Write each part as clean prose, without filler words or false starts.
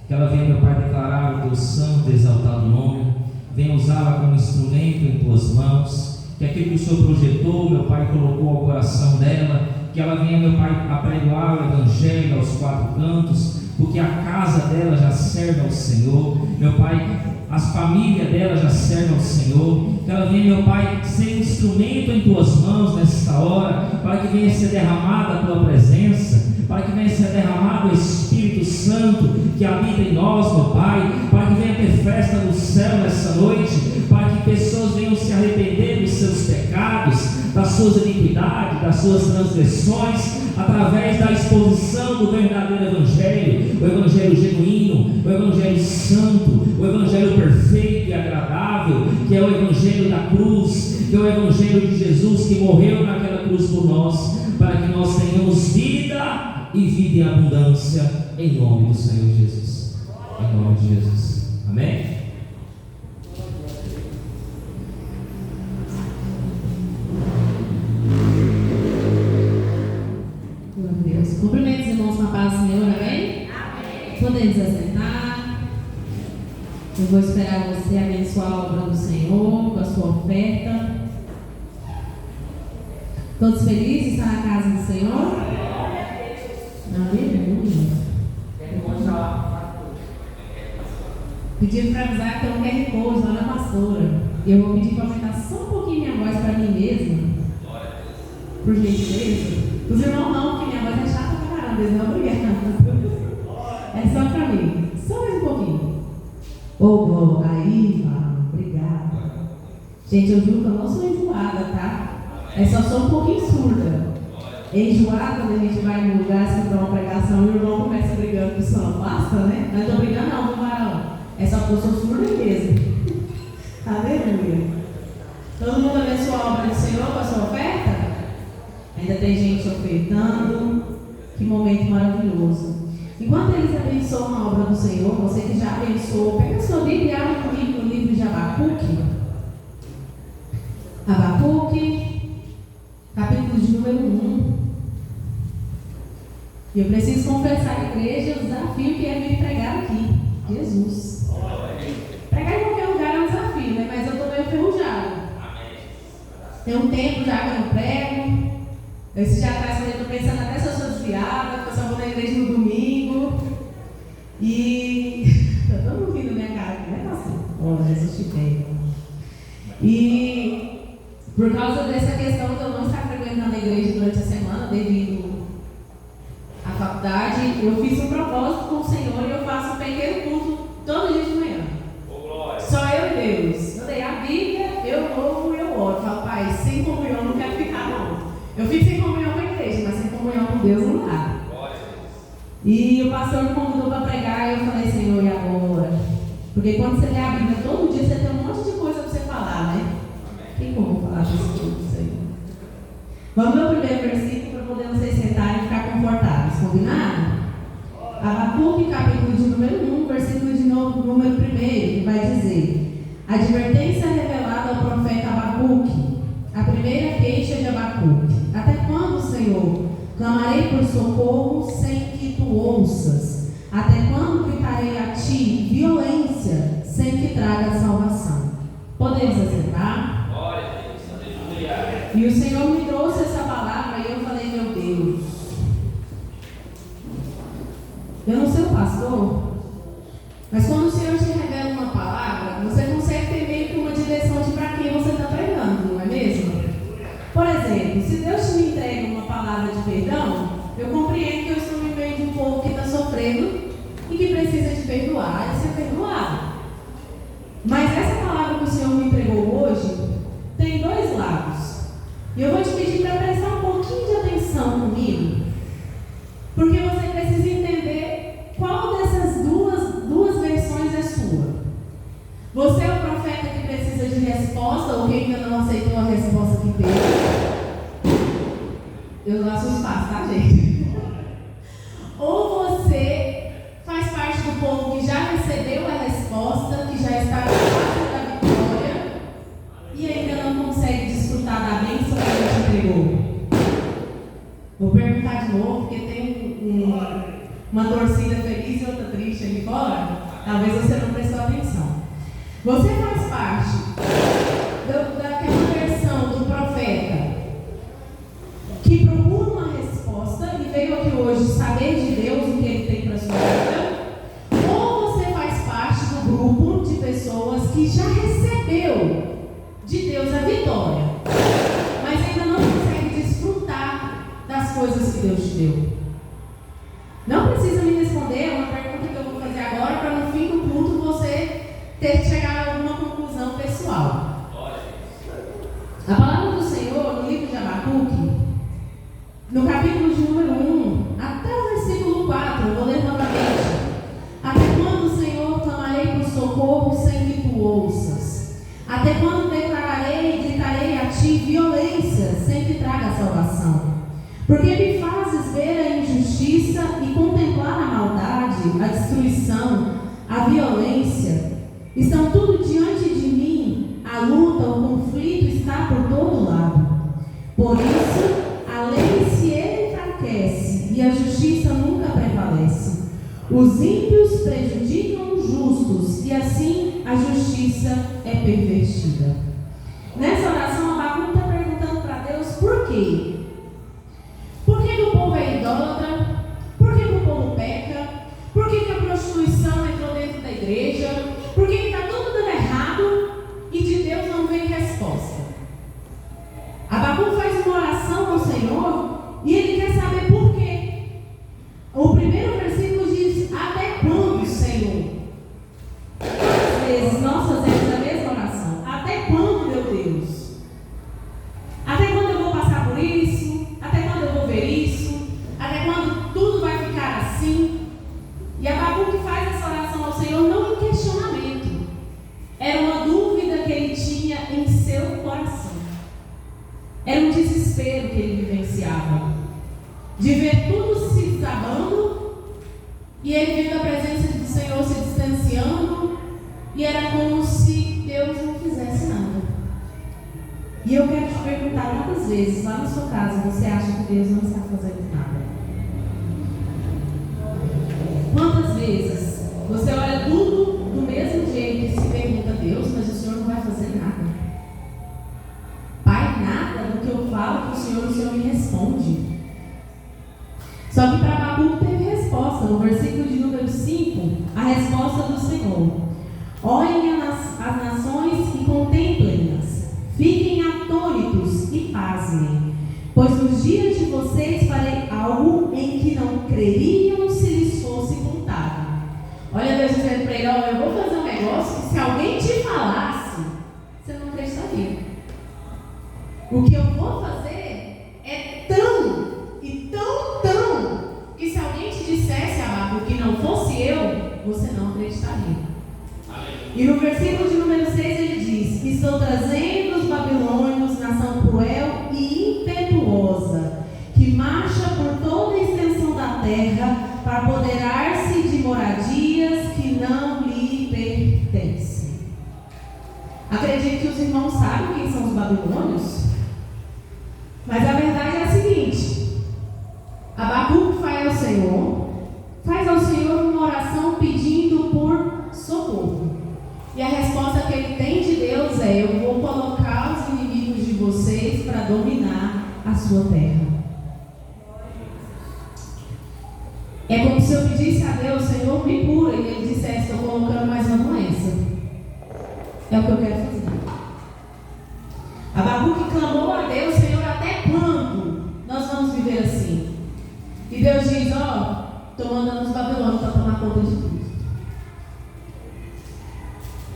Que ela venha, meu Pai, declarar o teu santo e exaltado nome. Venha usá-la como instrumento em tuas mãos. Que aquilo que o Senhor projetou, meu Pai, colocou ao coração dela, que ela venha, meu Pai, apregoar o Evangelho aos quatro cantos, porque a casa dela já serve ao Senhor, meu Pai, as famílias dela já servem ao Senhor. Que ela venha, meu Pai, ser um instrumento em tuas mãos nesta hora, para que venha ser derramada a tua presença, para que venha ser derramado o Espírito Santo que habita em nós, meu Pai, para que venha ter festa no céu nessa noite, para que pessoas venham se arrepender dos seus pecados, das suas iniquidades, das suas transgressões, através da exposição do verdadeiro Evangelho, o Evangelho genuíno, o Evangelho santo, o Evangelho perfeito e agradável, que é o Evangelho da cruz, que é o Evangelho de Jesus que morreu naquela cruz por nós, para que nós tenhamos vida e vida em abundância, em nome do Senhor Jesus. Em nome de Jesus. Amém? Cumprimento os irmãos com a paz do Senhor, amém? Amém. Podemos assentar. Eu vou esperar você abençoar a obra do Senhor com a sua oferta. Todos felizes de estar na casa do Senhor? Aleluia. Pediram para avisar que tem um QR Code lá na pastora. Eu vou pedir para aumentar só um pouquinho minha voz para mim mesma. Por gentileza. Os irmãos não, porque minha voz é chata pra caramba, eles não obrigam. É só pra mim, só mais um pouquinho. Ô, aí, obrigada. Gente, eu juro que eu não sou enjoada, tá? É só sou um pouquinho surda. Enjoada, quando a gente vai no lugar, se dá uma pregação e o irmão começa brigando com o som. Basta, né? Não estou brigando não, não varão. É só porque eu sou surda mesmo. Aleluia. Todo mundo abençoa a obra do Senhor com a sua oferta? Ainda tem gente ofertando. Que momento maravilhoso. Enquanto eles abençoam a obra do Senhor, você que já abençoou, pega a sua Bíblia e abre comigo no livro de Abacuque. Abacuque, capítulo de número 1. E eu preciso confessar à igreja o desafio que é me pregar aqui. Jesus. Pregar em qualquer lugar é um desafio, né? Mas eu estou meio enferrujado. Tem um tempo já que eu não prego. Esse dia atrás eu estou pensando até se eu sou desviada, porque eu só vou na igreja no domingo. E está todo mundo rindo na minha cara aqui, né, pastor? Oh, Jesus te tem. E por causa dessa questão de eu não estar frequentando a igreja durante a semana, devido à faculdade, eu fiz um propósito com o Senhor e eu faço um pequeno culto todo dia de manhã. Só eu e Deus. Eu leio a Bíblia, eu louvo e eu oro. Falo, Pai, sem comunhão eu não quero ficar, não. Eu fico sem comunhão com a igreja, mas sem comunhão com Deus não dá. E o pastor me convidou para pregar e eu falei, Senhor, e agora? Porque quando você lê a Bíblia todo dia, você tem um monte de coisa para você falar, né? Tem como falar disso tudo, Senhor? Vamos ao primeiro versículo para poder vocês sentarem e ficar confortáveis, combinado? Abacuque, capítulo de número 1, versículo de número 1, que vai dizer: advertência revelada ao profeta Abacuque, a primeira queixa de Abacuque. Até quando, Senhor, clamarei por socorro sem que tu ouças? Até quando gritarei a ti violência sem que traga salvação? Podemos acertar? E o Senhor me trouxe essa palavra e eu falei, meu Deus, eu não sei o pastor, mas quando o Senhor te revela uma palavra, você consegue ter meio que uma direção de para quem você está pregando, não é mesmo? Por exemplo, se Deus me entrega uma palavra de perdão, eu compreendo que eu estou no meio de um povo que está sofrendo e que precisa de perdoar e ser perdoado. Mas essa palavra que o Senhor me entregou hoje tem dois lados. E eu vou te pedir para prestar um pouquinho de atenção comigo, porque você precisa entender qual dessas duas versões é sua. Você é o profeta que precisa de resposta ou que ainda não aceitou a resposta que teve? Eu não assusto fácil, tá, gente? Ou você faz parte do povo que já recebeu a resposta, que já está na fase da vitória e ainda não consegue desfrutar da bênção que Deus te entregou? Vou perguntar de novo, porque tem uma torcida feliz e outra triste ali fora, talvez você não prestou atenção. Você faz parte daquela versão do profeta que procura uma resposta e veio aqui hoje saber de Deus o que Ele tem para a sua vida, ou você faz parte do grupo de pessoas que já recebeu de Deus a vitória, mas ainda não consegue desfrutar das coisas que Deus te deu. Não precisa me responder, é uma pergunta que eu vou fazer agora, para no fim do culto você ter que chegar a alguma conclusão pessoal. A palavra do Senhor, no livro de Abacuque, no capítulo de número 1, até o versículo 4, eu vou ler novamente. Até quando, Senhor, clamarei por socorro sem que tu ouças? Até quando declararei e gritarei a ti violência sem que traga salvação? Porque me fazes ver a injustiça e contemplar a maldade, a destruição, a violência. Estão tudo diante de mim, a luta, o conflito está por todo lado. Por isso, a lei se enfraquece e a justiça nunca prevalece. Os ímpios prejudicam os justos e assim a justiça é pervertida. Nessa oração, Abacuque está perguntando para Deus por quê? Por que o povo é idólatra? Por que o povo peca? Por que a prostituição entrou dentro da igreja? Por que está tudo dando errado e de Deus não vem resposta? Abacuque faz uma oração ao Senhor e ele quer saber por quê. O primeiro versículo diz: até quando, Senhor? Quantas vezes nós fazemos a mesma oração? Até quando, meu Deus? Até quando eu vou passar por isso? Até quando eu vou ver isso? Até quando tudo vai ficar assim? E Abacuque faz essa oração ao Senhor não em questionamento. Era uma dúvida que ele tinha em seu coração. Era um desespero que ele vivenciava. De ver tudo se desabando e ele vendo a presença do Senhor se distanciando, e era como se Deus não fizesse nada. E eu quero te perguntar quantas vezes lá na sua casa você acha que Deus não está fazendo nada? Quantas vezes você olha tudo do mesmo jeito e se pergunta: Deus, mas o Senhor não vai fazer nada? Pai, nada do que eu falo para o Senhor me responde. Só que para Abacuque teve resposta. No versículo de número 5, a resposta do Senhor: olhem as nações e contemplem-nas, fiquem atônitos e pasmem, pois nos dias de vocês farei algo em que não creriam se lhes fosse contado. Olha Deus dizendo para ele: olha, eu vou fazer um negócio que se alguém te falasse, você não acreditaria. O que eu vou fazer é tão que se alguém te dissesse, Abacuque, que não fosse eu, você não acreditaria. E no versículo de número 6 ele diz: estou trazendo os babilônios, nação cruel e impetuosa, que marcha por toda a extensão da terra para apoderar-se de moradias que não lhe pertencem. Acredito que os irmãos sabem quem são os babilônios, mas a verdade é a seguinte: Abacuque faz ao Senhor uma oração pedindo por socorro. E a resposta que ele tem de Deus é: eu vou colocar os inimigos de vocês para dominar a sua terra. É como se eu pedisse a Deus: Senhor, me cura, e ele dissesse: estou colocando mais uma doença. É o que eu quero fazer. Abacuque clamou a Deus: Senhor, até quando nós vamos viver assim? E Deus diz: estou mandando os babilônios para tomar conta de tudo.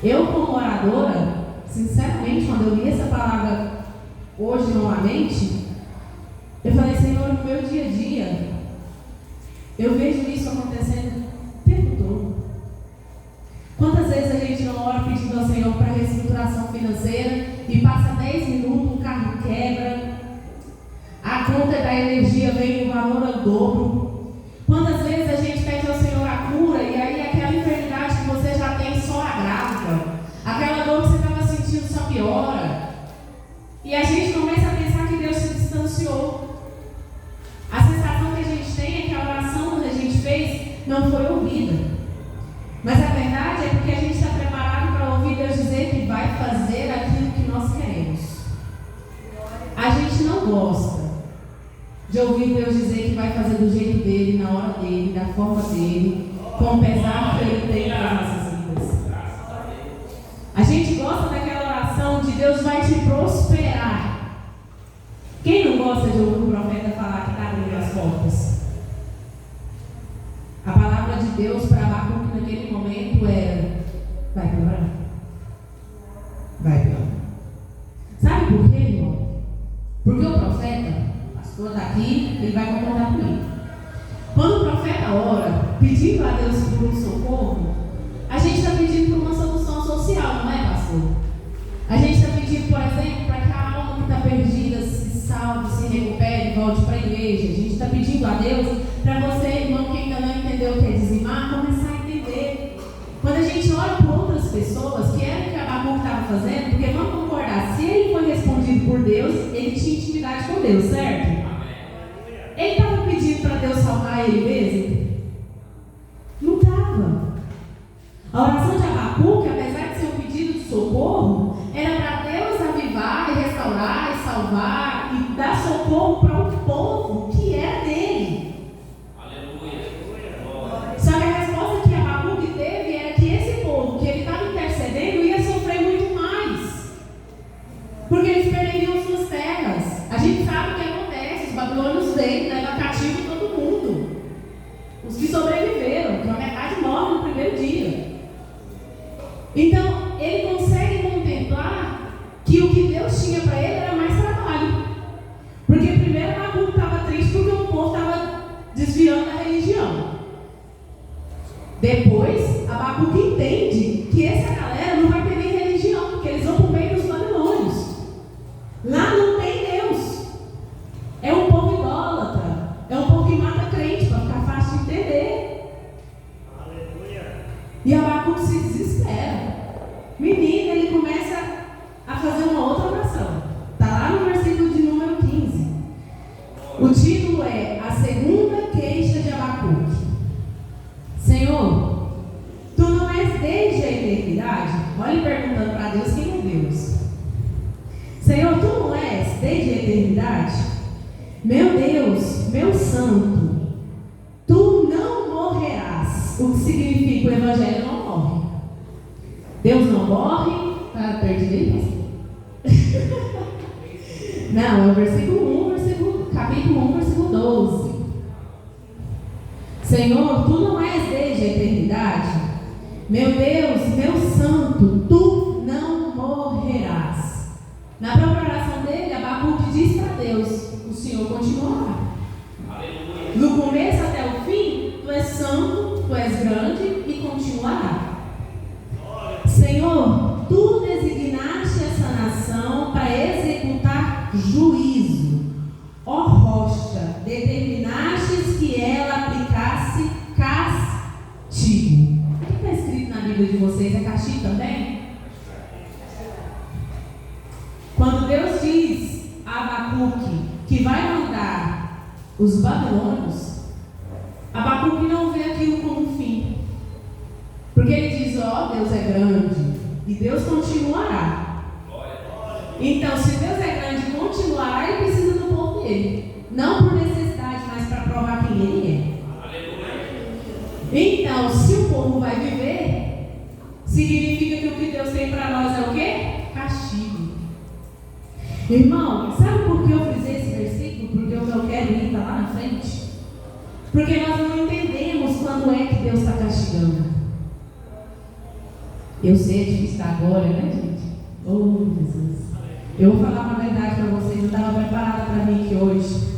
Eu, como oradora, sinceramente, quando eu li essa palavra hoje novamente, eu falei: Senhor, no meu dia a dia, eu vejo isso acontecendo o tempo todo. Quantas vezes a gente não ora pedindo ao Senhor para reestruturação financeira e passa 10 minutos, o carro quebra, a conta da energia vem no valor ao dobro. Quantas vezes a gente pede ao Senhor a cura e aí aquela enfermidade que você já tem só agrava, aquela dor que você estava sentindo só piora, e a gente começa a pensar que Deus se distanciou. A sensação que a gente tem é que a oração que a gente fez não foi ouvida. Mas a verdade é porque a gente está preparado para ouvir Deus dizer que vai fazer aquilo que nós queremos. A gente não gosta de ouvir Deus dizer que vai fazer do jeito dele, na hora dele, da forma dele, com o pesar que ele tem para as nossas vidas. A gente gosta daquela oração de Deus vai te prosperar. Quem não gosta de ouvir o profeta falar que está abrindo as portas? A palavra de Deus para Abacuque naquele momento era: vai piorar. Vai piorar. Sabe por quê, irmão? Porque o profeta, o pastor está aqui, ele vai concordar comigo. Quando o profeta ora, pedindo a Deus por um socorro, a gente está pedindo por uma solução social, não é, pastor? A gente está pedindo, por exemplo, para que a alma que está perdida se salve, se recupere, volte para a igreja. A gente está pedindo a Deus para você, irmão, que ainda não entendeu o que é dizimar, começar a entender. Quando a gente ora por outras pessoas, que era o que Abacuque estava fazendo, porque vamos concordar, se ele foi respondido por Deus, ele tinha intimidade com Deus, certo? Ele estava pedindo para Deus salvar ele mesmo? Não estava. A oração de Abacuque, apesar de ser um pedido de socorro, era para Deus avivar e restaurar e salvar e dar socorro para um povo que era dele. Só que a resposta que Abacuque teve era que esse povo que ele estava intercedendo ia sofrer muito mais, porque eles perderiam suas terras. A gente sabe o que acontece: os babilônios vêm, levam cativo todo mundo. Os que sobreviveram, que a metade morre no primeiro dia. Então, ele consegue contemplar que o que Deus tinha para ele era mais trabalho. Porque primeiro Abacuque estava triste porque o povo estava desviando da religião. Depois, Abacuque entende que essa galera não vai ter nem religião, porque eles vão por meio dos babilônios. Lá não tem Deus. É um povo idólatra. É um povo que mata crente, para ficar fácil de entender. Aleluia. E Abacuque se desespera. Menino, ele começa a fazer uma outra oração. Está lá no versículo de número 15. O título é A Segunda Queixa de Abacuque. Senhor, Tu não és desde a eternidade? Olha ele perguntando para Deus quem é Deus. Senhor, Tu não és desde a eternidade? Meu Deus, meu santo, Tu não morrerás. O que significa o evangelho não morre. Deus não morre. Está perdido aí? Não, é o versículo 1, capítulo 1, versículo 12. Senhor, Tu não és desde a eternidade? Meu Deus, meu santo, Tu não morrerás. Na própria oração dele, Abacuque diz para Deus: o Senhor continuará. Aleluia. Do começo até o fim, Tu és santo, Tu és grande e continuará. Senhor, Tu designaste essa nação para executar juízo. Ó rocha, determinastes que ela aplicasse castigo. O que está escrito na Bíblia de vocês? É castigo também? Quando Deus diz a Abacuque que vai mandar os babilônios, Abacuque não vê aquilo como um fim. Porque ele diz: ó, Deus é grande e Deus continuará. Então, se Deus é grande e continuará, ele precisa do povo dele. Não por necessidade, mas para provar quem ele é. Então, se o povo vai viver, significa que o que Deus tem para nós é o quê? Castigo. Irmão, sabe por que eu frisei esse versículo? Porque o que eu quero ir está lá na frente. Porque nós não entendemos quando é que Deus está castigando. Eu sei, é difícil estar agora, né, gente? Oh, Jesus. Eu vou falar uma verdade para vocês. Eu estava preparada para vir aqui hoje.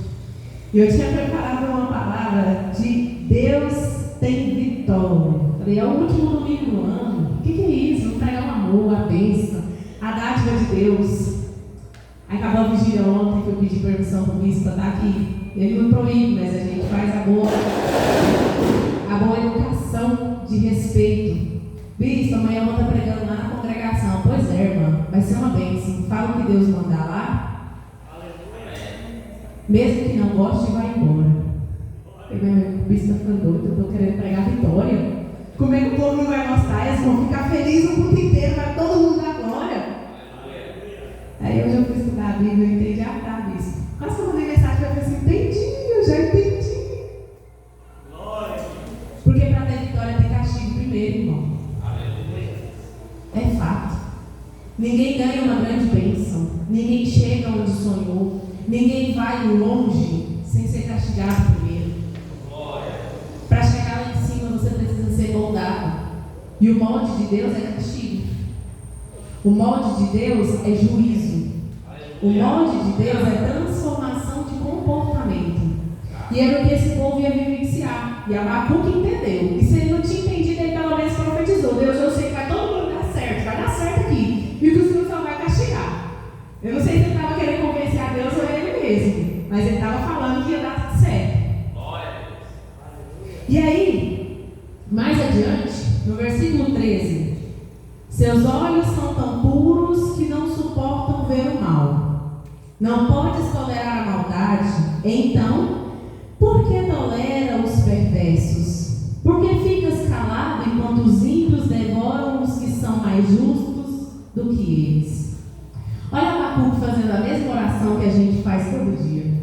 Eu tinha preparado uma palavra de Deus tem vitória. Falei, é o último domingo do ano. O que é isso? Vamos pregar o amor, a bênção, a dádiva de Deus. Aí acabou a vigília ontem, que eu pedi permissão para o bispo para estar aqui. Ele não proíbe, mas a gente faz a boa educação de respeito. Bispo, amanhã eu vou estar pregando lá na congregação. Pois é, irmã, vai ser uma bênção. Fala o que Deus mandar lá. Mesmo que não goste, vai embora. O bispo você está ficando doido, eu estou querendo pregar vitória. Como é que o povo não vai gostar? Eles vão ficar felizes o mundo inteiro, vai todo mundo dar glória. Aí hoje eu fui estudar a Bíblia e entendi a bispo. Quase que eu mandei mensagem para ele assim, entendi, eu já entendi. Porque para ter vitória tem castigo primeiro, irmão. É fato. Ninguém ganha uma grande bênção. Ninguém chega onde sonhou. Ninguém vai longe sem ser castigado primeiro. Para chegar lá em cima você precisa ser moldado. E o molde de Deus é castigo. O molde de Deus é juízo. O molde de Deus é transformação de comportamento. E era o que esse povo ia vivenciar. E Abacuque entendeu. E se ele não tinha entendido, ele pelo menos profetizou. Deus, eu sei que vai todo mundo dar certo. Vai dar certo aqui. E que o Senhor só vai castigar. Eu não sei se ele estava querendo convencer a Deus ou ele mesmo. Mas ele estava falando que ia dar tudo certo. E aí, mais adiante, no versículo 13. Seus olhos são tão puros que não suportam ver o mal. Não podes tolerar a maldade. Então, por que tolera os perversos? Por que ficas calado enquanto os ímpios devoram os que são mais justos do que eles? Olha Abacuque fazendo a mesma oração que a gente faz todo dia.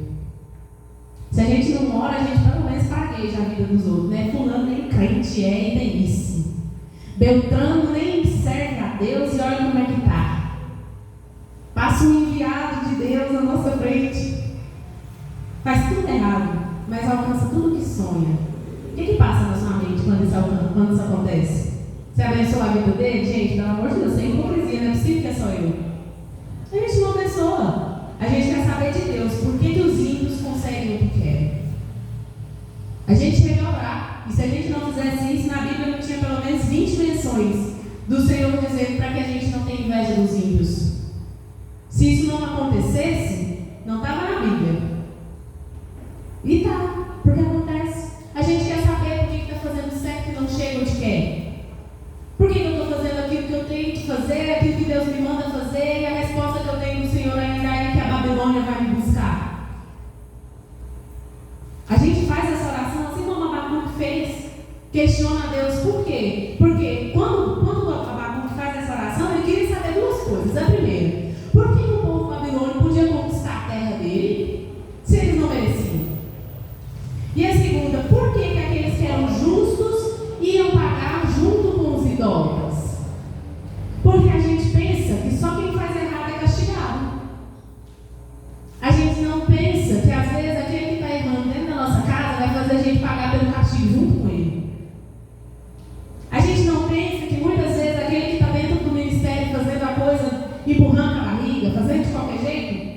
Se a gente não ora, a gente pelo menos pragueja a vida dos outros, né? Fulano nem crente é e nem isso. Beltrano nem serve a Deus e olha como é que está. Passa um enviado de Deus na nossa frente. Faz tudo errado, mas alcança tudo que sonha. O que passa na sua mente quando isso acontece? Você abençoa a vida dele? Gente, pelo amor de Deus, sem hipocrisia, não é possível que é só eu. A gente não abençoa. A gente quer saber de Deus. Por que os ímpios conseguem o que querem? A gente chega a orar. E se a gente não fizesse isso, na Bíblia não tinha pelo menos 20 menções do Senhor dizendo para que a gente não tenha inveja dos ímpios. Se isso não acontecesse, não estava na Bíblia. E tá, porque acontece. A gente quer saber por que está fazendo certo e não chega onde quer. Por que eu estou fazendo aquilo que eu tenho que fazer, aquilo que Deus me manda fazer, e a resposta que eu tenho do Senhor ainda é que a Babilônia vai me buscar? A gente faz essa oração assim como Abacuque fez. Questiona a Deus por quê? Porque quando Abacuque faz essa oração, ele queria saber duas coisas. A primeira, por que o povo babilônico podia conquistar a terra dele se eles não mereciam? E a segunda, por que aqueles que eram justos iam pagar junto com os idólatras? Porque a gente pensa que só quem faz errado é castigado. A gente não pensa que às vezes aquele que está errando dentro da nossa casa vai fazer a gente pagar pelo castigo junto com ele. A gente não pensa que muitas vezes aquele que está dentro do ministério fazendo a coisa, empurrando a barriga, fazendo de qualquer jeito,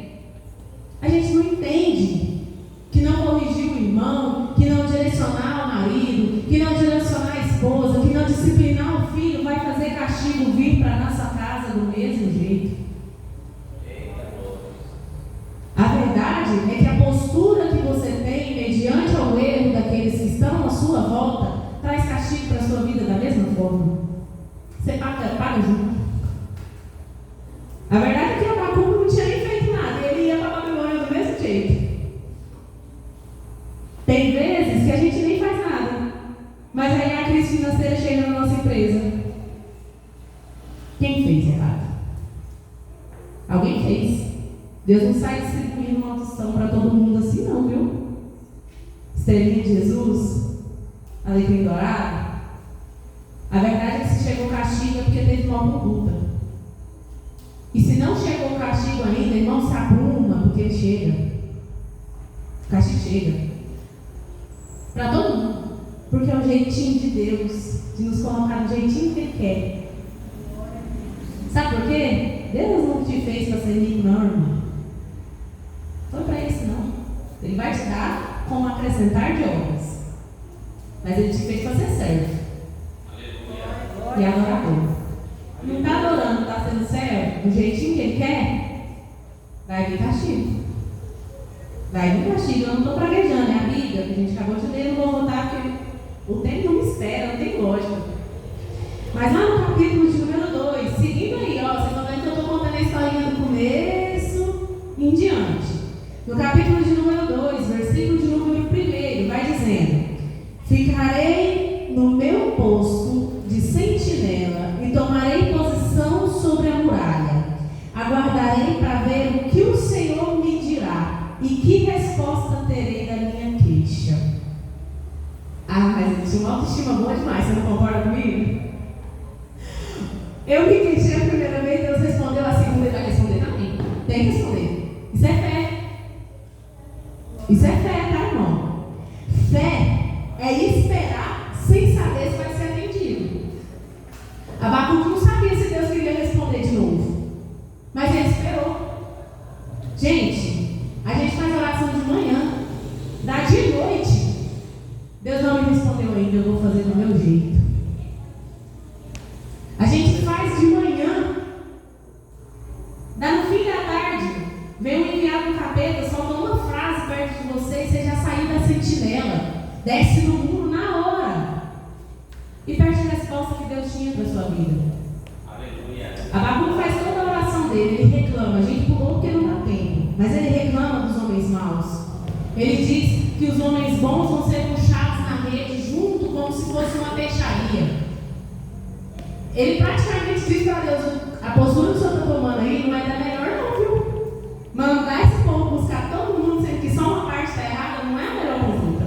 a gente não entende que não corrigir o irmão, que não direcionar o marido, que não direcionar a esposa, que não disciplinar o filho, vai fazer castigo vir para a nossa casa do mesmo jeito. A verdade é que a postura que você tem mediante ao erro daqueles que estão à sua volta traz castigo para a sua vida da mesma forma. Você paga junto. A verdade é que Abacuque não tinha nem feito nada, ele ia para a Babilônia do mesmo jeito. Tem vezes que a gente nem faz nada, mas aí a crise financeira chega na nossa empresa. Quem fez errado? Alguém fez. Deus não sai distribuindo uma unção para todo mundo assim não, viu? Estrelinha de Jesus, alecrim dourado. A verdade é que se chegou o castigo é porque teve uma conduta. E se não chegou o castigo ainda, irmão, se apruma, porque chega. O castigo chega. Para todo mundo. Porque é o jeitinho de Deus de nos colocar do jeitinho que Ele quer. Sabe por quê? Deus não te fez para ser rico, não, irmão. Foi para isso, não. Ele vai te dar com acrescentar de obras. Mas Ele te fez para ser servo. E adorador. Não está adorando, está sendo servo do jeitinho que Ele quer? Vai vir castigo. Vai vir castigo. Eu não estou praguejando, é a Bíblia que a gente acabou de ler. Não vou voltar porque o tempo não me espera, não tem lógica. Mas lá no capítulo de número 2, seguindo aí, ó, vocês estão vendo que eu estou contando a historinha do começo em diante. No capítulo de número 2, versículo de número 1, vai dizendo: tinha uma autoestima boa demais, você não concorda comigo? Eu me queixei a primeira vez, Deus respondeu, a segunda ele vai responder também. Tem que responder. Isso é fé. Isso é fé, tá, irmão? Fé é esperar sem saber se vai ser atendido. Abacuque não sabia se Deus queria responder de novo, mas ele esperou. Gente, a gente faz oração de manhã, dá de noite. Deus não me respondeu ainda, eu vou fazer do meu jeito. A gente faz de manhã, dá no fim da tarde, vem um enviado do capeta, solta uma frase perto de você e você já saiu da sentinela, desce no muro na hora e perde a resposta que Deus tinha para a sua vida. Aleluia. Abacuque faz toda a oração dele, ele reclama, a gente pulou porque não dá tempo, mas ele reclama dos homens maus. Ele diz que os homens bons vão ser puxados na rede junto como se fosse uma peixaria. Ele praticamente diz para Deus, a postura que o senhor está tomando aí não vai dar melhor não, viu? Mandar esse povo buscar todo mundo, sendo que só uma parte está errada, não é a melhor conduta.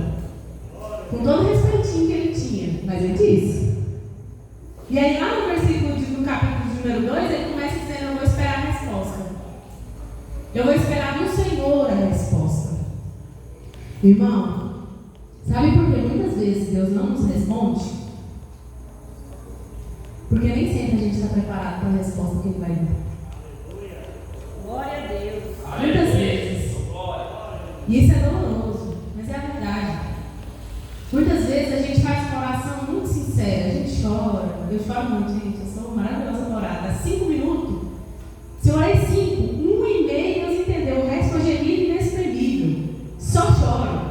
Com todo o respeitinho que ele tinha, mas ele disse. E aí lá no versículo no capítulo número 2, ele começa dizendo, eu vou esperar a resposta. Eu vou esperar no Senhor a resposta. Irmão, sabe por que muitas vezes Deus não nos responde? Porque nem sempre a gente está preparado para a resposta que Ele vai dar. Glória a Deus. Muitas vezes. E isso é doloroso, mas é a verdade. Muitas vezes a gente faz uma oração muito sincera, a gente chora. Eu choro muito, gente, eu sou maravilhosa para orar. Dá 5 minutos. Se eu orei 5, 1,5 Deus entendeu, o resto foi gemido e inexprimível. Só choro.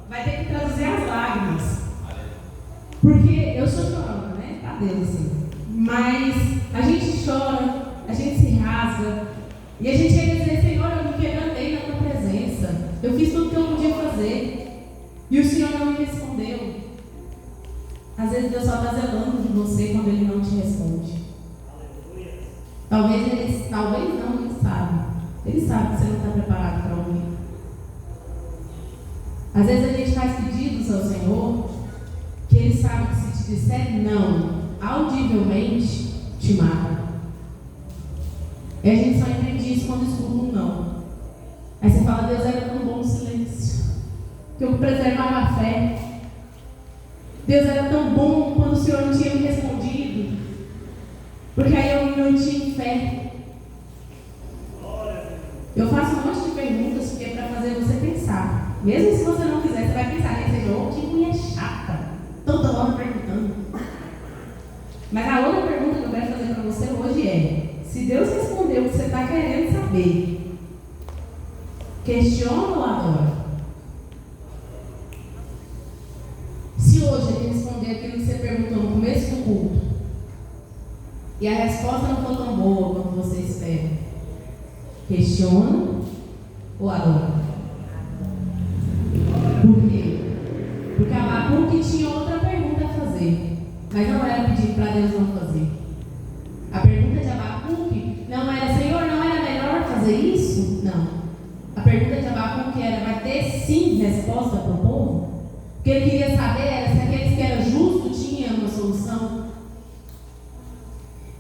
Vai ter que traduzir as lágrimas. Porque eu sou chorona, né? Tá Deus assim. Mas a gente chora, a gente se rasga, e a gente chega a dizer, Senhor, eu me quebrantei na tua presença, eu fiz tudo que eu podia fazer, e o Senhor não me respondeu. Às vezes Deus só está zelando de você quando Ele não te responde. Talvez não, Ele sabe. Ele sabe que você não está preparado para ouvir. Às vezes a gente faz pedidos ao Senhor, que Ele sabe que se te disser não, audivelmente te mata. E a gente só entende isso quando escuta um não. Aí você fala, Deus era tão bom o silêncio, que eu preservava a fé. Deus era tão bom quando o Senhor não tinha me respondido, porque aí eu não tinha fé. Eu faço um monte de perguntas porque é para fazer você pensar. Mesmo se você não quiser, você vai pensar, que mulher chata, toda hora perguntando. Mas a outra pergunta que eu quero fazer para você hoje é: se Deus respondeu o que você está querendo saber, questiona ou adora? Se hoje Ele responder aquilo que você perguntou no começo do culto e a resposta não for tão boa quanto você espera, questiona ou adora? Por quê? Porque Abacuque tinha outra pergunta a fazer, mas não era pedir para Deus não fazer. A pergunta de Abacuque não era, Senhor, não era melhor fazer isso? Não. A pergunta de Abacuque era, vai ter sim resposta para o povo? O que ele queria saber era se aqueles que eram justos tinham uma solução.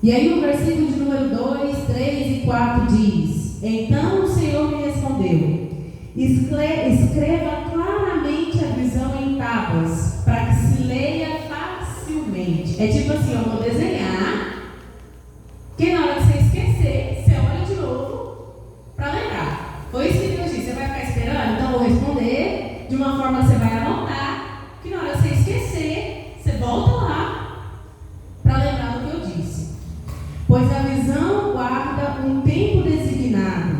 E aí no versículo de número 2, 3 e 4 diz, então o Senhor me respondeu, escreva claramente a visão em tábuas, para que se leia facilmente. É tipo assim, eu vou desenhar, que na hora que você esquecer, você olha de novo para lembrar. Foi isso que Deus disse, você vai ficar esperando? Então eu vou responder de uma forma que você vai anotar, que na hora que você esquecer, você volta lá para lembrar do que eu disse. Pois a visão guarda um tempo designado.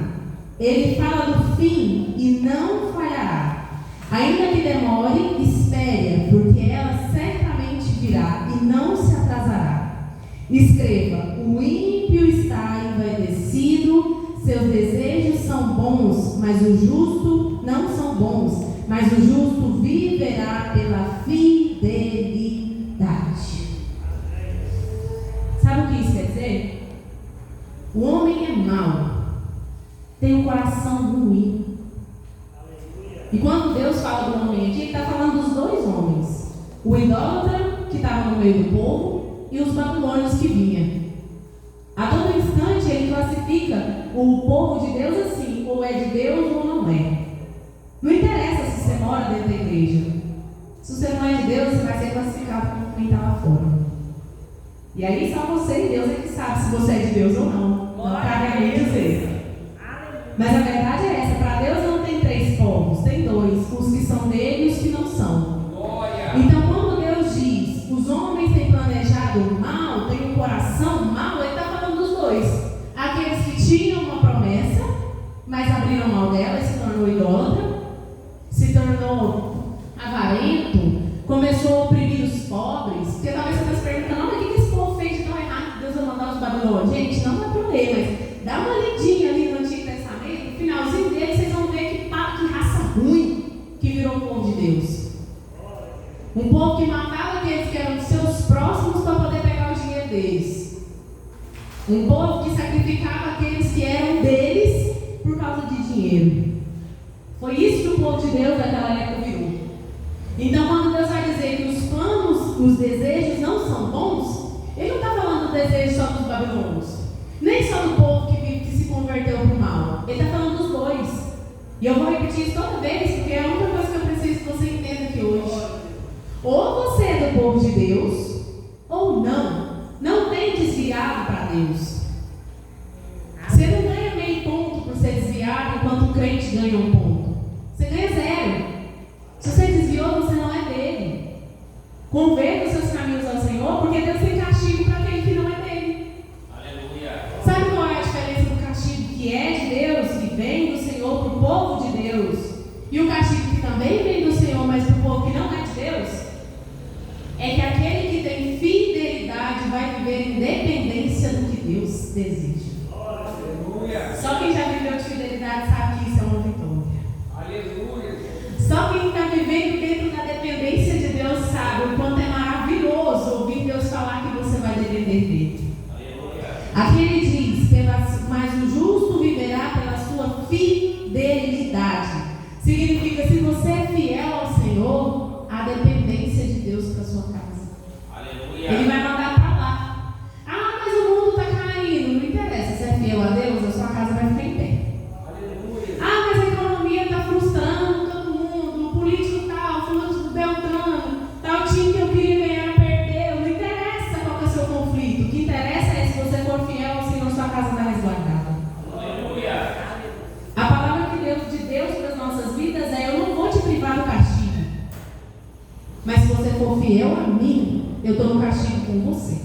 Ele fala do fim e não falhará. Ainda que demore, espere, porque ela certamente virá e não se atrasará. Escreva, o ímpio está envaidecido, seus desejos são bons, mas o justo não são bons, mas o justo viverá pela fidelidade. Sabe o que isso quer dizer? O homem é mau, tem um coração ruim. E quando Deus fala do homem aqui, Ele está falando dos dois homens. o idólatra que estava no meio do povo e os babilônios que vinham. A todo instante ele classifica o povo de Deus assim, ou é de Deus ou não é. Não interessa se você mora dentro da igreja. Se você não é de Deus, você vai ser classificado como quem está lá fora. E aí só você e Deus é que sabe se você é de Deus ou não. Não cabe a mim dizer. Mas a verdade é essa, para Deus não tem 3 povos, tem 2, os que são dele e os que não são. Então quando Deus diz, os homens têm planejado o mal, têm um coração mau, ele está falando dos 2. Aqueles que tinham uma promessa, mas abriram mão dela e se tornou idólatra, se tornou avarento, começou a oprimir os pobres, porque talvez você está se perguntando, mas o que esse povo fez de tão errado que Deus vai mandar os babilônios? Gente, não vai para ler, mas dá uma lidinha ali no Antigo Testamento, no finalzinho dele vocês vão ver que raça ruim que virou o povo de Deus. Um povo que matava aqueles que eram seus próximos para poder pegar o dinheiro deles. Um povo que sacrificava aqueles que eram deles por causa de dinheiro. Foi isso que o povo de Deus daquela época virou. Então, quando Deus vai dizer que os planos, os desejos não são bons, Ele não está falando do desejo só dos babilônios, nem só do povo que se converteu para o mal. Ele está falando dos 2. E eu vou repetir isso toda vez, porque é a única coisa que eu preciso que você entenda aqui hoje. Ou você é do povo de Deus, ou não. Não tem desviado para Deus. Você não ganha meio ponto por ser desviado, enquanto o crente ganha 1 ponto. Você ganha 0. Se você desviou, você não é dele. Converta os seus caminhos ao Senhor, porque Deus tem castigo para aquele que não é dele. Aleluia. Sabe qual é a diferença do castigo que é de Deus, que vem do Senhor para o povo de Deus, e o castigo que também vem do Senhor, mas para o povo que não é de Deus? É que aquele que tem fidelidade vai viver independência do que Deus deseja. Aleluia. Só quem já viveu de fidelidade sabe que isso é uma vitória. Aleluia. Só quem está vivendo dentro da dependência de Deus sabe o quanto é maravilhoso ouvir Deus falar que você vai depender dele. Aleluia. Aqui ele diz, mas o justo viverá pela sua fidelidade. Significa, se você é fiel ao Senhor, a dependência de Deus para a sua casa. Aleluia. Ele vai mandar para lá. Ah, mas o mundo está caindo. Não interessa, se é fiel a Deus, a sua casa vai ficar em pé. Aleluia. Ah, mas a economia está frustrando todo mundo. O político tal, fulano Beltrano, tal time que eu queria ganhar perdeu. Não interessa qual que é o seu conflito. O que interessa é se você for fiel ao Senhor, sua casa está resguardada. Aleluia. A palavra de Deus para as nossas vidas é: eu não vou te privar do castigo. Mas se você for fiel a mim, eu estou no castigo com você.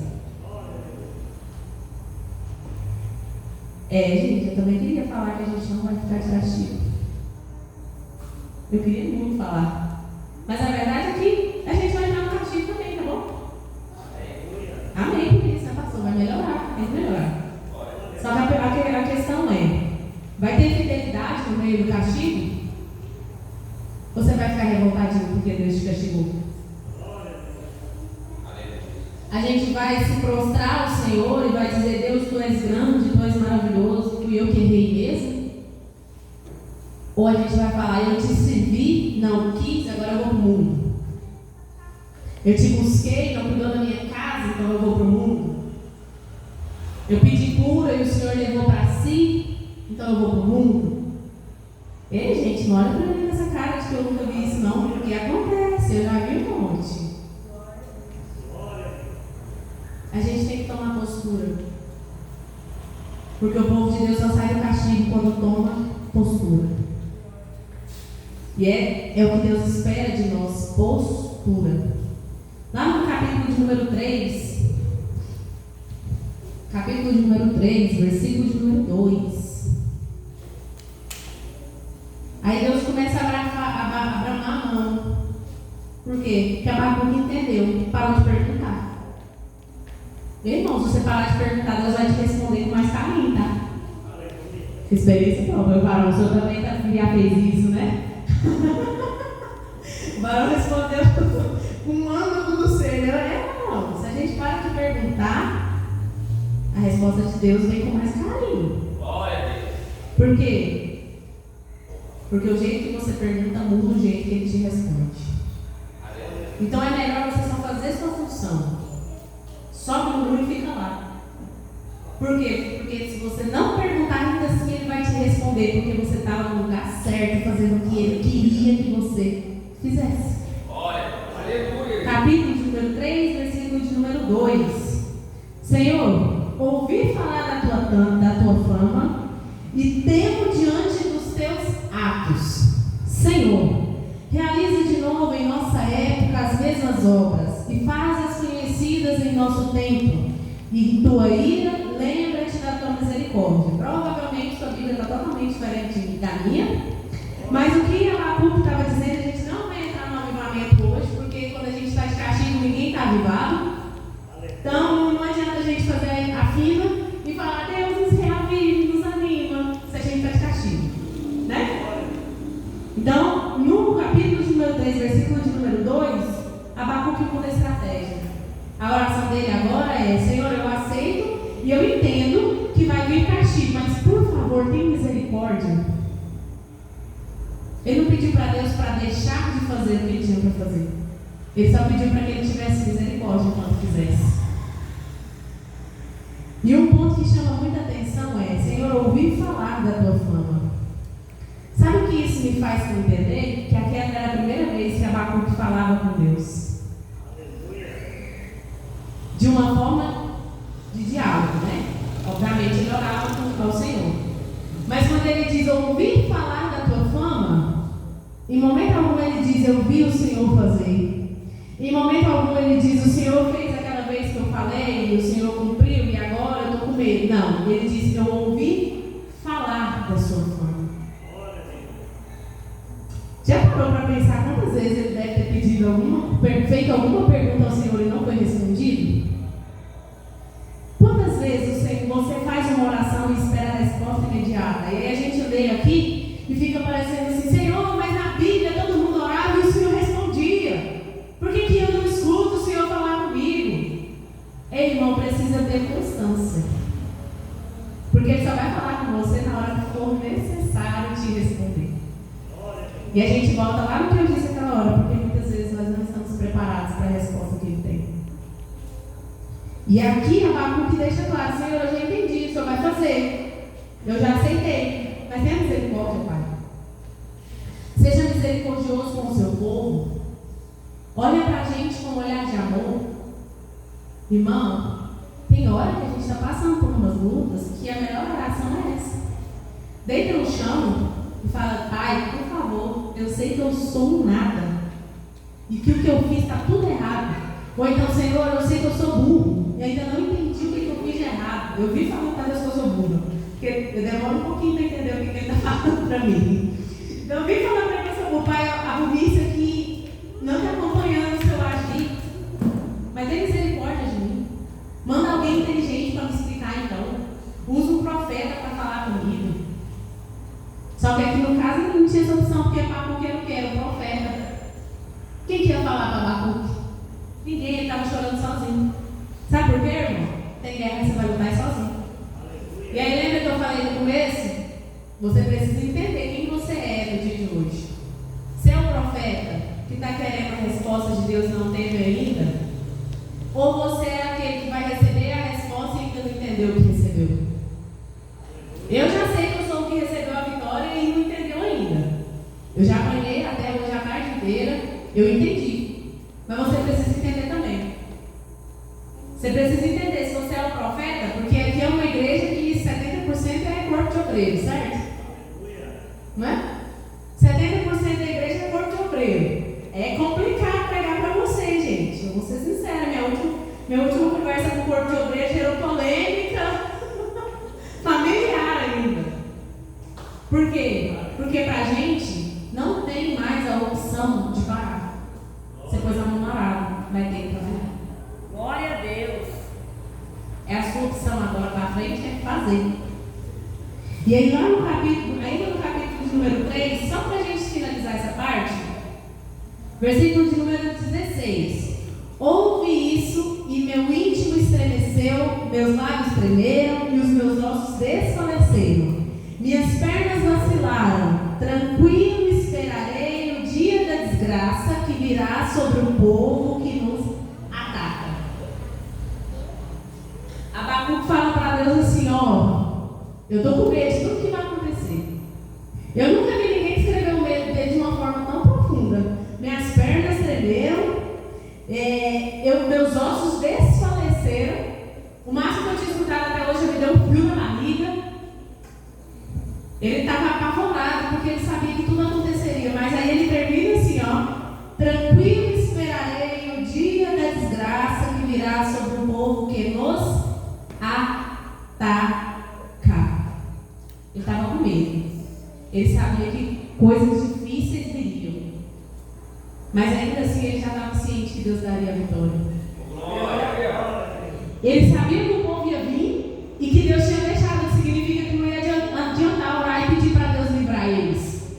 Gente, eu também queria falar que a gente não vai ficar de castigo. Eu queria muito falar. Mas a verdade é que a gente vai entrar no castigo também, tá bom? Amém, por isso, pastor, vai melhorar, tem que melhorar. Só que a questão é: vai ter fidelidade no meio do castigo? Ou você vai ficar revoltadinho porque Deus te castigou? A gente vai se prostrar ao Senhor e vai dizer: Deus, tu és grande, tu és maravilhoso, fui eu que errei mesmo? Ou a gente vai falar: eu te servi, não quis, agora eu vou para o mundo. Eu te busquei, não cuidou da minha casa, então eu vou para o mundo. Eu pedi cura e o Senhor levou para si, então eu vou para o mundo. Ei, gente, não olha para mim nessa cara de que eu nunca vi isso não, porque acontece, eu já vi um monte. A gente tem que tomar postura, porque o povo de Deus só sai do castigo quando toma postura. E é o que Deus espera de nós, postura. Lá no capítulo de número 3, versículo de número 2, aí Deus começa a bramar a mão. Por quê? Porque Abacuque entendeu, parou de perguntar. Meu irmão, se você parar de perguntar, Deus vai te responder com mais carinho, tá? Experiência própria, meu varão, o senhor também já fez isso, né? O varão respondeu com um âmago do ser, né? Não, se a gente para de perguntar, a resposta de Deus vem com mais carinho. Por quê? Porque o jeito que você pergunta muda o jeito que Ele te responde. Então é melhor você só fazer sua função. Sobe no muro e fica lá. Por quê? Porque se você não perguntar, ainda assim ele vai te responder, porque você estava no lugar certo, fazendo o que ele queria que você fizesse. Aleluia. Capítulo de número 3, versículo de número 2. Senhor, ouvi falar da tua fama e temo diante dos teus atos. Senhor, realize de novo em nossa época as mesmas obras e faz-as conhecidas em nosso tempo. E em tua ira, lembra-te da tua misericórdia. Provavelmente sua vida está totalmente diferente da minha. Mas o que Abacuque estava dizendo, a gente não vai entrar no avivamento hoje, porque quando a gente está de castigo, ninguém está avivado. Então não adianta a gente fazer a fila e falar, Deus nos reavive, nos anima, se a gente está de castigo. Né? Então, no capítulo de número 3, versículo de número 2, Abacuque muda a estratégia. A oração dele agora é: Senhor, eu aceito e eu entendo que vai vir castigo, mas por favor, tenha misericórdia. Ele não pediu para Deus para deixar de fazer o que ele tinha para fazer. Ele só pediu para que ele tivesse misericórdia enquanto fizesse. E um ponto que chama muita atenção é: Senhor, ouvi falar da tua fama. Sabe o que isso me faz entender? Que aquela era a primeira vez que Abacuque falava com Deus. De uma forma de diálogo, né? Obviamente ele orava ao Senhor. Mas quando ele diz, ouvi falar da tua fama, em momento algum ele diz, eu vi o Senhor fazer. Em momento algum ele diz, o Senhor fez aquela vez que eu falei, e o Senhor cumpriu, e agora eu estou com medo. Não, ele diz, eu ouvi falar da sua fama. Já parou para pensar quantas vezes ele deve ter feito alguma pergunta ao Senhor e não foi respondido? Quantas vezes você faz uma oração e espera a resposta imediata? E aí a gente lê aqui e fica parecendo assim, Senhor, mas na Bíblia todo mundo orava e o Senhor respondia. Por que eu não escuto o Senhor falar comigo? Ei, irmão, precisa ter constância. Porque Ele só vai falar com você na hora que for necessário te responder. E a gente volta lá no que eu disse aquela hora, porque muitas vezes nós não estamos preparados para a resposta que Ele tem. E aqui Abacuque deixa claro, Senhor, eu já entendi, o Senhor vai fazer. Eu já aceitei. Mas tenha misericórdia, Pai. Seja misericordioso com o seu povo. Olha para a gente com um olhar de amor. Irmão, tem hora que a gente está passando por umas lutas que a melhor oração é essa. Deita no chão e fala, Pai, por favor, eu sei que eu sou um nada. E que o que eu fiz está tudo errado. Ou então, Senhor, eu sei que eu sou burro e ainda não entendi o que eu fiz de errado. Eu vi falando para Deus que eu sou burro, porque eu demoro um pouquinho para entender o que Ele está falando para mim. Então, eu vim falar para Ele que eu sou burro. Pai, a burrice aqui não está acompanhando o seu agir, mas tem misericórdia de mim. Manda alguém inteligente para me explicar, então. Usa um profeta para falar comigo. Só que aqui no caso não tinha essa opção, porque Abacuque era o que? Era o profeta. Quem que ia falar para Abacuque? Ninguém, ele estava chorando sozinho. Sabe por quê, irmão? Tem guerra, você vai lutar sozinho. E aí, lembra que eu falei no começo? Você precisa entender quem você é no dia de hoje. Você é um profeta que está querendo a resposta de Deus e não teve ainda? Ou você é aquele que vai receber a resposta e ainda não entendeu o que recebeu? Eu já sei que eu sou o que recebeu a vitória e não entendeu ainda. Eu já apanhei até hoje a tarde inteira, eu entendi. Mas você precisa entender também. Você precisa entender se você é um profeta, porque aqui é uma igreja que 70% é corpo de obreiro, certo? Não é? 70% da igreja é corpo de obreiro. É complicado pregar para vocês, gente. Eu vou ser sincera, minha última conversa com o corpo de obreiro gerou polêmica familiar ainda. Por quê? Porque pra gente não tem mais a opção de parar. Você pôs a mão no arado, vai ter que fazer. Glória a Deus. É a sua opção agora para frente, é fazer. E aí lá no capítulo, ainda no capítulo de número 3, só para a gente finalizar essa parte, versículo de número 16. Ouve isso e meu íntimo estremeceu, meus lábios tremeram e os meus ossos desfaleceram. Minhas pernas vacilaram, tranquilo esperarei o dia da desgraça que virá sobre o povo Abacuque fala para Deus assim, eu estou com medo de tudo que vai acontecer. Eu nunca vi ninguém descrever o medo dele de uma forma tão profunda. Minhas pernas tremeram, meus ossos desfaleceram. O máximo que eu tinha escutado até hoje me deu um frio na barriga. Ele estava apavorado porque ele sabia que tudo aconteceria. Mas aí ele termina assim, tranquilo esperarei o dia da desgraça que virá sobre o povo que nos ataca. Ele estava com medo. Ele sabia que coisas difíceis viriam. Mas ainda assim ele já estava ciente que Deus daria a vitória. Ele sabia que o povo ia vir e que Deus tinha deixado. Isso significa que não ia adiantar orar e pedir para Deus livrar eles.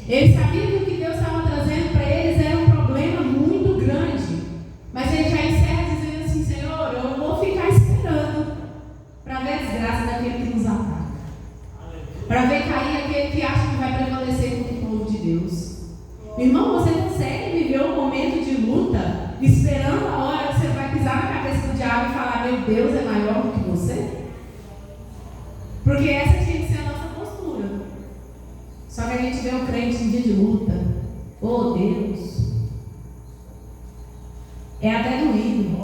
Ele sabia que o que Deus estava trazendo para eles era um problema muito grande. Mas ele já encerra dizendo assim, Senhor, eu vou ficar esperando para ver a desgraça daquele que nos ataca. Para ver cair aquele que acha que vai prevalecer contra o povo de Deus. Irmão, você consegue viver um momento de luta esperando a hora que você vai pisar na cabeça do diabo e falar, meu Deus é maior do que você? Porque essa tinha que ser a nossa postura. Só que a gente vê um crente em dia de luta. Oh Deus! É até doído.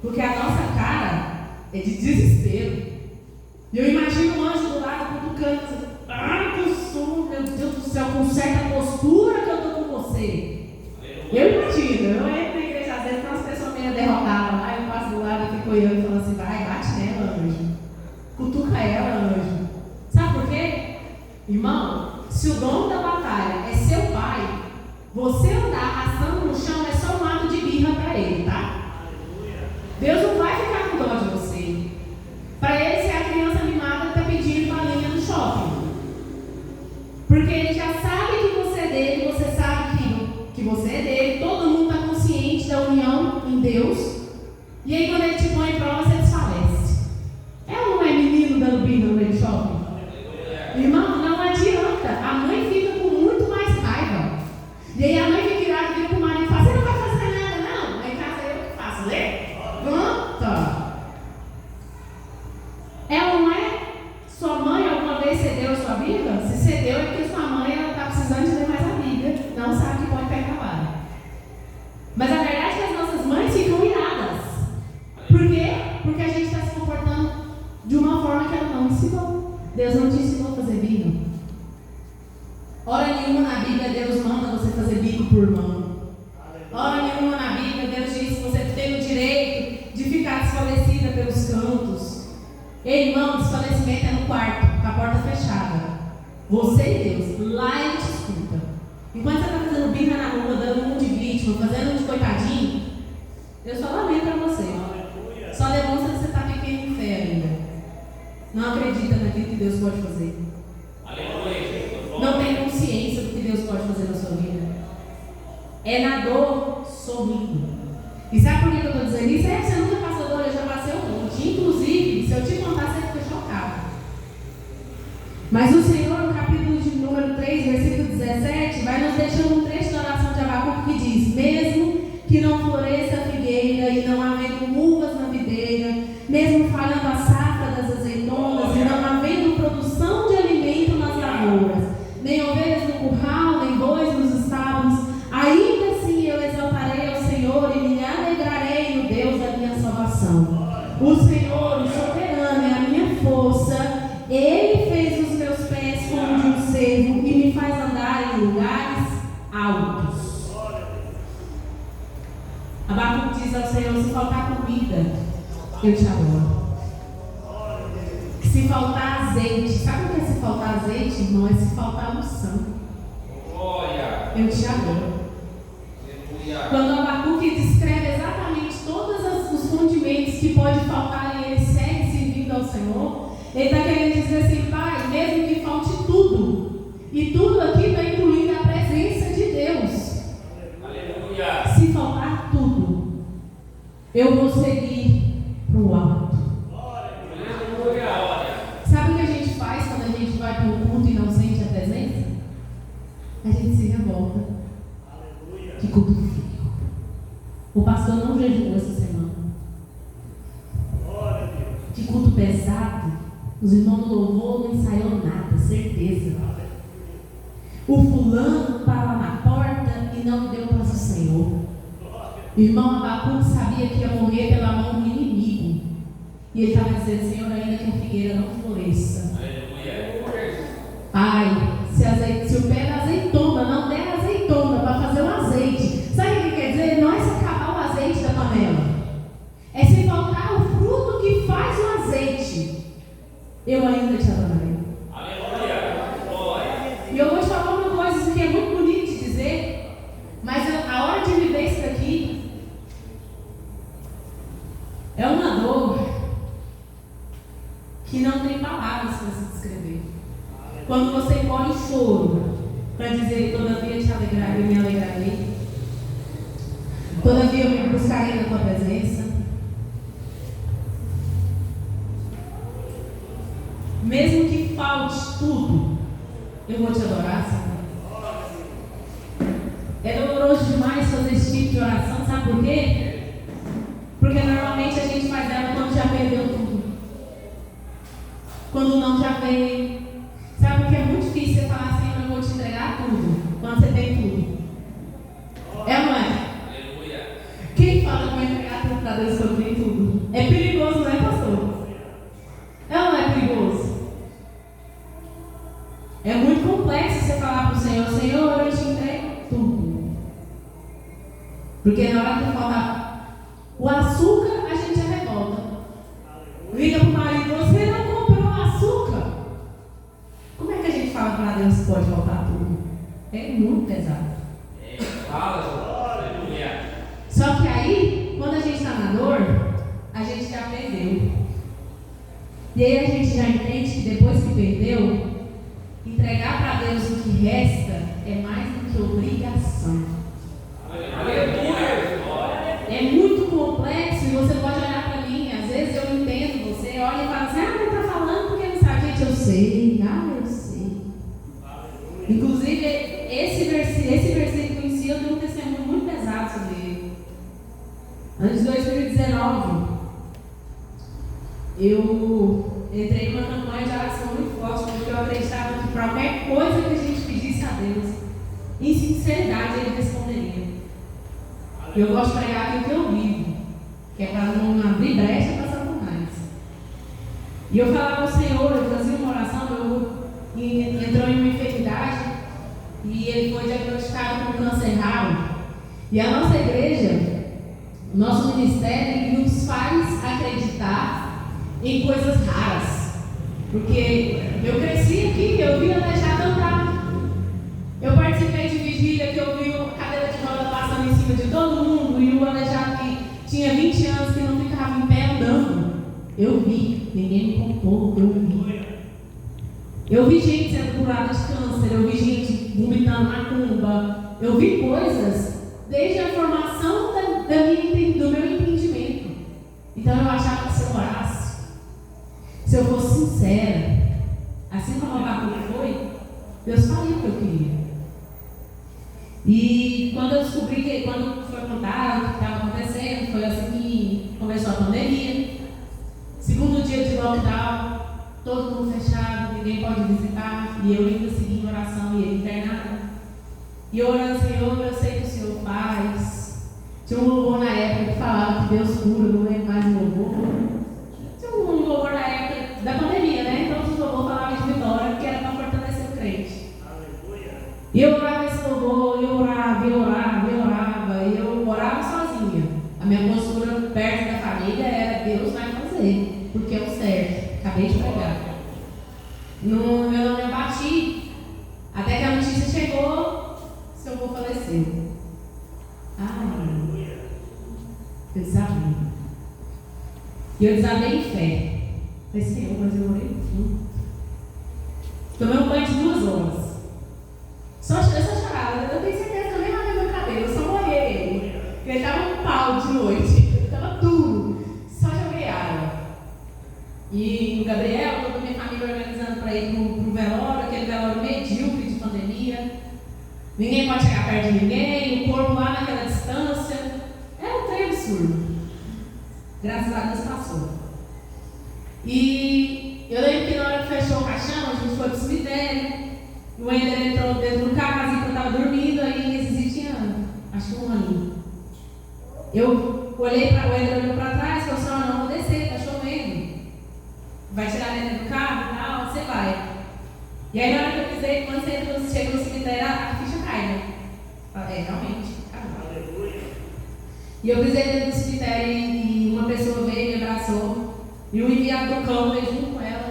Porque a nossa cara é de desespero. E eu imagino um anjo do lado cutucando. Ai, que som, meu Deus do céu, conserta a postura que eu estou com você. Eu imagino, eu entro na igreja, às vezes tem umas pessoas meio derrotadas lá, eu passo do lado e fico olhando e falo assim, vai, bate nela, anjo. Cutuca ela, anjo. Sabe por quê? Irmão, se o dono da batalha é seu pai, você andar arrastando no chão é só um ato de birra para ele, tá? Deus não vai ficar com dó de você. Para ele ser a criança mimada que está pedindo balinha no shopping. Porque ele já sabe que você é dele, você sabe que você é dele, todo mundo está consciente da união em Deus. E aí quando ele te põe em prova, você desfalece. É ou não é menino dando birra no meio do shopping? Irmão, não adianta. A mãe fica com muito mais raiva. E aí a mãe fica irada, vira pro marido e fala, você não vai fazer nada não? Aí em casa eu que faço, levanta. É ou não é? Sua mãe alguma vez cedeu a sua Bíblia? Se cedeu é porque sua mãe está precisando de ler mais a Bíblia. Não sabe que pode pegar a vara. Mas a verdade é que as nossas mães ficam iradas. Por quê? Porque a gente está se comportando de uma forma que ela não ensinou. Deus não te ensinou a fazer birra. Hora nenhuma na Bíblia Deus manda você fazer bico por mão. Hora nenhuma na Bíblia Deus diz que você tem o direito de ficar desfalecida pelos cantos. Ei, irmão, desfalecimento é no quarto, com a porta fechada. Você e Deus, lá Ele te escuta. Enquanto você está fazendo birra na rua, dando um de vítima, fazendo um de coitadinho, eu só lamento para você. Só demonstra que você está pequeno em fé ainda. Não acredita naquilo que Deus pode fazer. Não tem consciência do que Deus pode fazer na sua vida. É na dor sorrindo. E sabe por que eu estou dizendo isso? Você nunca passou dor, eu já passei um monte. Inclusive, se eu te contar, você fica chocado. Mas o Senhor, no capítulo de número 3, versículo 17, vai nos deixando um trecho da oração de Abacuque que diz: mesmo que não floresça a figueira e não havendo uvas na videira, mesmo falhando a safra das azeitonas e não havendo produção de alimento nas lavouras, nem ovelhas no curral, nem bois nos estábulos, ainda assim eu exaltarei ao Senhor e me alegrarei no Deus da minha salvação. O Senhor, o soberano, é a minha força. Ele fez os meus pés como de um cervo e me faz andar em lugares altos. Abacuque diz ao Senhor: se faltar comida, eu te adoro. Se faltar azeite, sabe o que é se faltar azeite, irmão? É se faltar unção. Eu te adoro. Quando Abacuque descreve exatamente todos os condimentos que pode faltar e ele segue servindo ao Senhor, ele está querendo dizer assim: Pai, mesmo que falte tudo, e tudo aqui está incluindo a presença de Deus. Aleluia. Se faltar tudo, eu vou seguir para o alto. Aleluia. Sabe o que a gente faz quando a gente vai para o culto e não sente a presença? A gente se revolta. Aleluia. Que culto frio. O pastor não jejuou essa semana. Que Os irmãos do louvor não ensaiou nada, certeza. O fulano parou na porta e não deu paz ao Senhor. O irmão Abacuque sabia que ia morrer pela mão do inimigo. E ele estava dizendo: Senhor, ainda que a figueira não floresça. Pai, se o pé da azeitona não der azeitona para fazer um azeite, sabe o que quer dizer? Não é se acabar o azeite da panela, é se faltar o fruto que faz o azeite, eu ainda te adorarei. E eu vou te falar uma coisa, isso aqui é muito bonito de dizer, mas a hora de viver isso daqui é uma dor que não tem palavras para se descrever. Quando você engole o choro para dizer: todavia te alegrarei, me alegrarei, todavia eu me buscarei na tua presença, mesmo que falte tudo, eu vou te adorar, Senhor. É doloroso demais fazer esse tipo de oração, sabe por quê? Porque normalmente a gente faz ela quando já perdeu tudo, quando não já veio. Sabe porque é muito difícil você falar assim: eu vou te entregar tudo, quando você tem tudo. É ou não é? Aleluia. Quem fala que vai entregar tudo para Deus quando tem tudo? É perigoso, não é, pastor? É ou não é perigoso? É muito complexo você falar para o Senhor: Senhor, eu te entrego tudo. Porque na hora que falta o açúcar, a gente já revolta. Liga para o marido: você não comprou açúcar? Como é que a gente fala para Deus que pode voltar tudo? É muito pesado. Só que aí, quando a gente está na dor, a gente já perdeu. E aí a gente já entende que depois que perdeu, entregar para Deus o que resta é mais do que obrigação. É muito complexo e você pode olhar para mim. Às vezes eu entendo, você olha e fala assim: ele está falando porque não sabe. Gente, eu sei, eu sei. Inclusive, esse versículo em si, eu tenho um testemunho muito pesado sobre ele. Antes de 2019, eu entrei numa campanha de oração muito forte, porque eu acreditava que qualquer coisa que a gente pedisse a Deus, em sinceridade, Ele responderia. Eu gosto de pregar aquilo que eu vivo, que é para não abrir brecha para Satanás. E eu falava ao Senhor, eu fazia uma oração, entrou em uma enfermidade e ele foi diagnosticado com câncer raro. E a nossa igreja, o nosso ministério, nos faz acreditar em coisas raras. Porque eu cresci aqui, eu vi Aleijado andar. Eu participei de vigília que eu vi a cadeira de roda passando em cima de todo mundo e o Aleijado que tinha 20 anos que não ficava em pé andando. Eu vi, ninguém me contou, eu vi. Eu vi gente sendo curada de câncer, eu vi gente vomitando macumba, eu vi coisas desde a formação do meu entendimento. Então eu achava que se eu orasse, se eu fosse sincera, assim como a Abacuque foi, Deus faria o que eu queria. E quando eu descobri que, quando foi contado o que estava acontecendo, foi assim que começou a pandemia. Segundo dia de lockdown, todo mundo fechado, ninguém pode visitar, e eu ainda seguindo oração e ele internado. E eu orando: Senhor, eu sei que o Senhor faz. Tinha um louvor na época que falava que Deus cura, não lembro mais o louvor. Tinha um louvor na época da pandemia, né? Então os louvor falavam de vitória, que era para fortalecer o crente. Aleluia. E eu orava esse louvor, eu orava, e eu orava sozinha. A minha postura perto da família era: Deus vai fazer, porque é o certo. Acabei de pregar. No meu nome eu bati, até que a notícia chegou: seu avô faleceu. Eu desabei. E eu desabei em fé. Falei: Senhor, mas eu orei tudo. Tomei um banho de 2 horas. Eu só chorava. Eu tenho certeza que eu nem lavei meu cabelo, eu só molhei ele. Porque ele estava um pau de noite. Ele estava duro. Só joguei água. E o Gabriel, toda a minha família organizando para ir pro velório, aquele velório medíocre de pandemia. Ninguém pode chegar perto de ninguém, o corpo lá naquela distância. Era um trem absurdo. Graças a Deus passou. E Eu lembro que na hora que fechou o caixão, a gente foi pro cemitério. O Wender entrou dentro do carro, assim, que eu estava dormindo, aí esse tinha, acho que um aninho. Eu olhei para o Wender, olhou para trás, falou assim: não, vou descer, tá chovendo. Vai tirar dentro do carro e tal, você vai. E aí na hora que eu pisei, quando você chega no cemitério, a ficha cai, né? Realmente, caramba. E eu pisei dentro do cemitério e uma pessoa veio e me abraçou. E o enviado do cão veio junto com ela.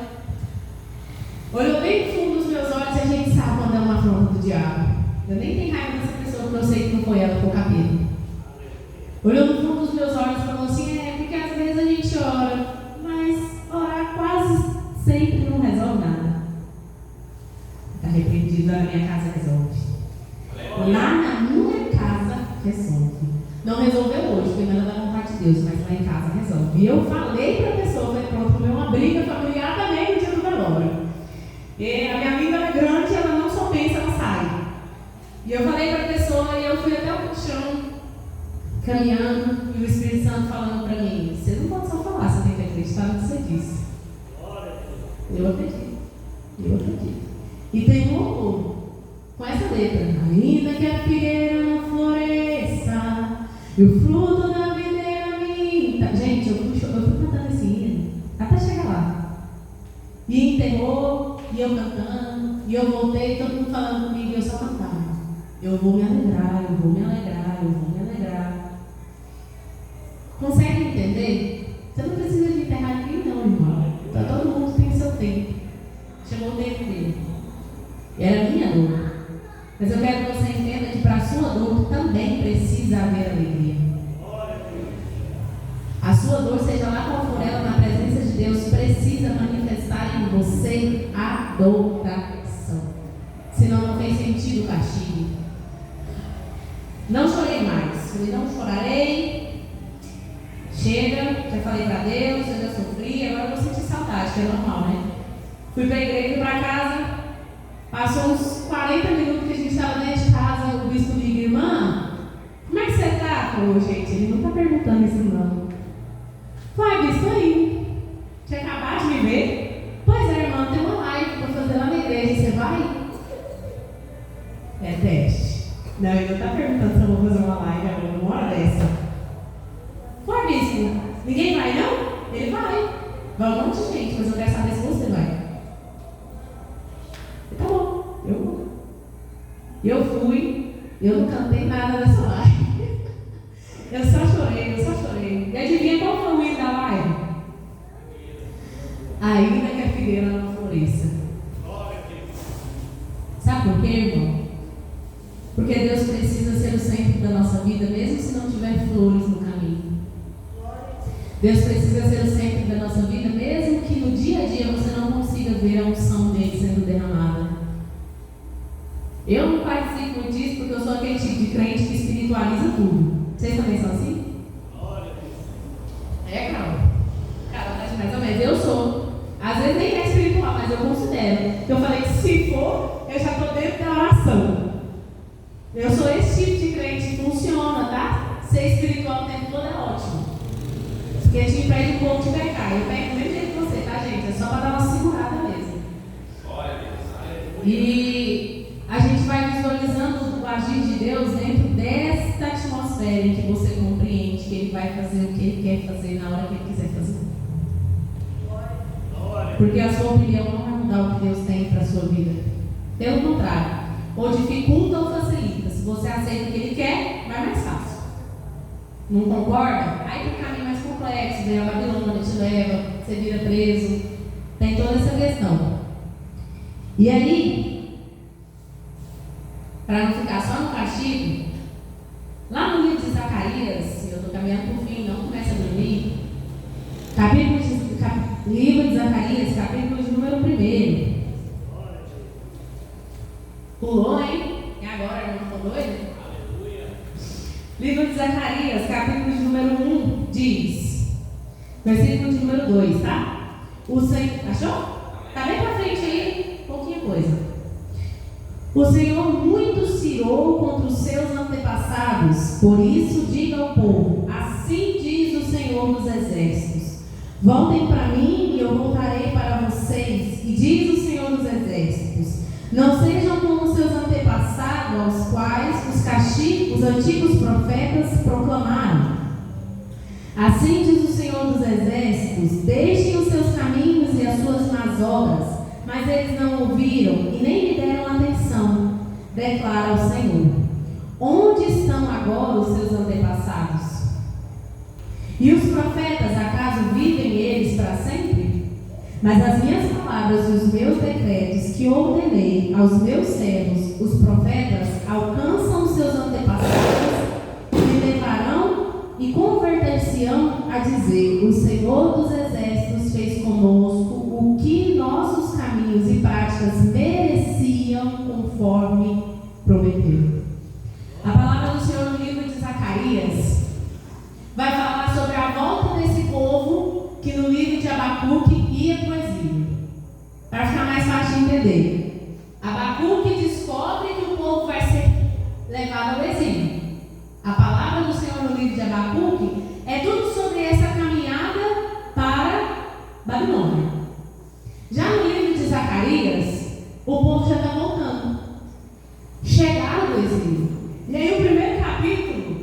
Olhou bem no fundo dos meus olhos e a gente sabe quando é uma afronta do diabo. Eu nem tenho raiva dessa pessoa, porque eu sei que não foi ela, foi o capeta. Olhou no fundo dos meus olhos e falou assim: porque às vezes a gente ora, mas orar quase sempre não resolve nada. Está repreendido, na minha casa resolve. Lá na minha casa resolve. Não resolveu hoje, porque não era da vontade de Deus, mas lá em casa resolve. E eu falei para a pessoa, falei: pronto, comer uma briga familiar também no dia do velório. E a minha vida é grande, ela não só pensa, ela sai. E eu falei para a pessoa, e eu fui até o chão, caminhando, e o Espírito Santo falando para mim: você não pode só falar, você tem que acreditar no que você disse. Eu acredito. E tem um louvor com essa letra: ainda que a figueira não floresça e o fruto da videira minta. Gente, eu fui cantando esse hino até chegar lá. E enterrou, e eu cantando, e eu voltei, todo mundo falando comigo, e eu só cantava: eu vou me alegrar, eu vou me alegrar, eu vou me alegrar. Consegue entender? Você não precisa de enterrar ninguém não, irmão. Então, todo mundo tem seu tempo. Chegou o tempo dele. E era a minha dor. Mas eu quero que você entenda que para a sua dor também precisa haver alegria. A sua dor, seja lá qual for ela, na presença de Deus, precisa manifestar em você adoração. Senão não tem sentido o castigo. Não chorei mais. Falei: não chorarei. Chega, já falei para Deus, eu já sofri, agora eu vou sentir saudade, que é normal, né? Fui para a igreja, fui para casa. Passou uns 40 minutos que a gente estava dentro de casa, o bispo liga: irmã, como é que você está? Falou: gente, ele não está perguntando isso não. Vai, bispo, aí. Tinha acabado de me ver? Pois é, irmã, tem uma live para fazer lá na igreja, você vai? É teste. Não, ele não está perguntando se eu vou fazer uma live agora, uma hora dessa. Vai, bispo, ninguém vai não? Ele vai. Vai um monte de gente, mas eu quero saber se você vai. Tá bom, eu vou. Eu fui, eu não cantei nada nessa live. Eu só chorei. E adivinha qual foi o hino da live? Ainda que a figueira não floresça. Sabe por quê, irmão? Porque Deus precisa ser o centro da nossa vida, mesmo se não tiver flores no caminho. Deus precisa ser o centro da nossa vida, mesmo que no dia a dia você não consiga ver a unção dele sendo derramada. Eu não participo muito disso porque eu sou aquele tipo de crente que espiritualiza tudo. Vocês também são assim? É, Carol. Carol tá mais ou menos. Eu sou. Às vezes nem é espiritual, mas eu considero. Eu falei que se for, eu já estou dentro da oração. Eu sou esse tipo de crente que funciona, tá? Ser espiritual o tempo todo é ótimo. Porque a gente impede um pouco de pecar. Eu pego do mesmo jeito que você, tá, gente? É só para dar uma segurada mesmo. E a gente vai visualizando o agir de Deus dentro desta atmosfera em que você compreende que Ele vai fazer o que Ele quer fazer na hora que Ele quiser fazer. Porque a sua opinião não vai mudar o que Deus tem para a sua vida. Pelo contrário, ou dificulta ou facilita. Se você aceita o que Ele quer, vai mais fácil. Não concorda? Aí tem um caminho mais complexo, vem a Babilônia, te leva, você vira preso. Tem toda essa questão. E aí, para não ficar só no castigo, lá no livro de Zacarias, eu estou caminhando para o fim, não começa a dormir. Livro de Zacarias, capítulo de número 1. Pulou, hein? E agora, irmão, ficou doido? Aleluia. Livro de Zacarias, capítulo de número 1, diz, versículo de número 2, tá? O Senhor, achou? Tá bem pra frente aí, pouquinha coisa. O Senhor muito se irou contra os seus antepassados, por isso diga ao povo: assim diz o Senhor dos Exércitos: voltem para mim e eu voltarei para vocês, e diz o Senhor dos Exércitos: não sejam como os seus antepassados, aos quais os antigos profetas proclamaram. Assim diz o Senhor dos Exércitos: deixem os seus caminhos e as suas más obras, mas eles não ouviram e nem me deram atenção, declara o Senhor. Onde estão agora os seus antepassados? E os profetas, acaso vivem eles para sempre? Mas as minhas palavras e os meus decretos que ordenei aos meus servos, os profetas, alcançam os seus antepassados e levarão e converter-se-ão a dizer: o Senhor dos Exércitos fez conosco o que nossos caminhos e práticas mereciam, conforme prometeu. A palavra do Senhor no livro de Zacarias vai falar sobre a volta desse povo que no livro de Abacuque ia para o exílio. Para ficar mais fácil de entender, Abacuque descobre que o povo vai ser levado ao exílio. A palavra do Senhor no livro de Abacuque é tudo sobre essa caminhada para Babilônia. Já no livro de Zacarias, o povo já está voltando. Chegaram do exílio. E aí o primeiro capítulo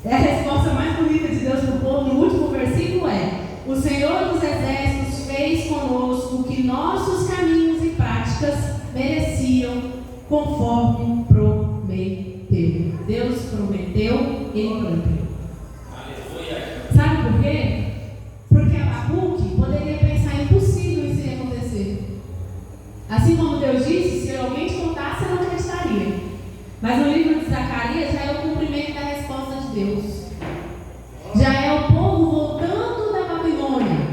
é a resposta mais bonita de Deus para o povo. No último versículo é: o Senhor dos Exércitos fez conosco o que nossos caminhos e práticas mereciam, conforme prometeu. Deus prometeu, Ele cumpriu. Sabe por quê? Porque Abacuque poderia pensar impossível isso ia acontecer. Assim como Deus disse, se alguém te contasse, você não acreditaria. Mas no livro de Zacarias já é o cumprimento da resposta de Deus. Já é o povo voltando da Babilônia.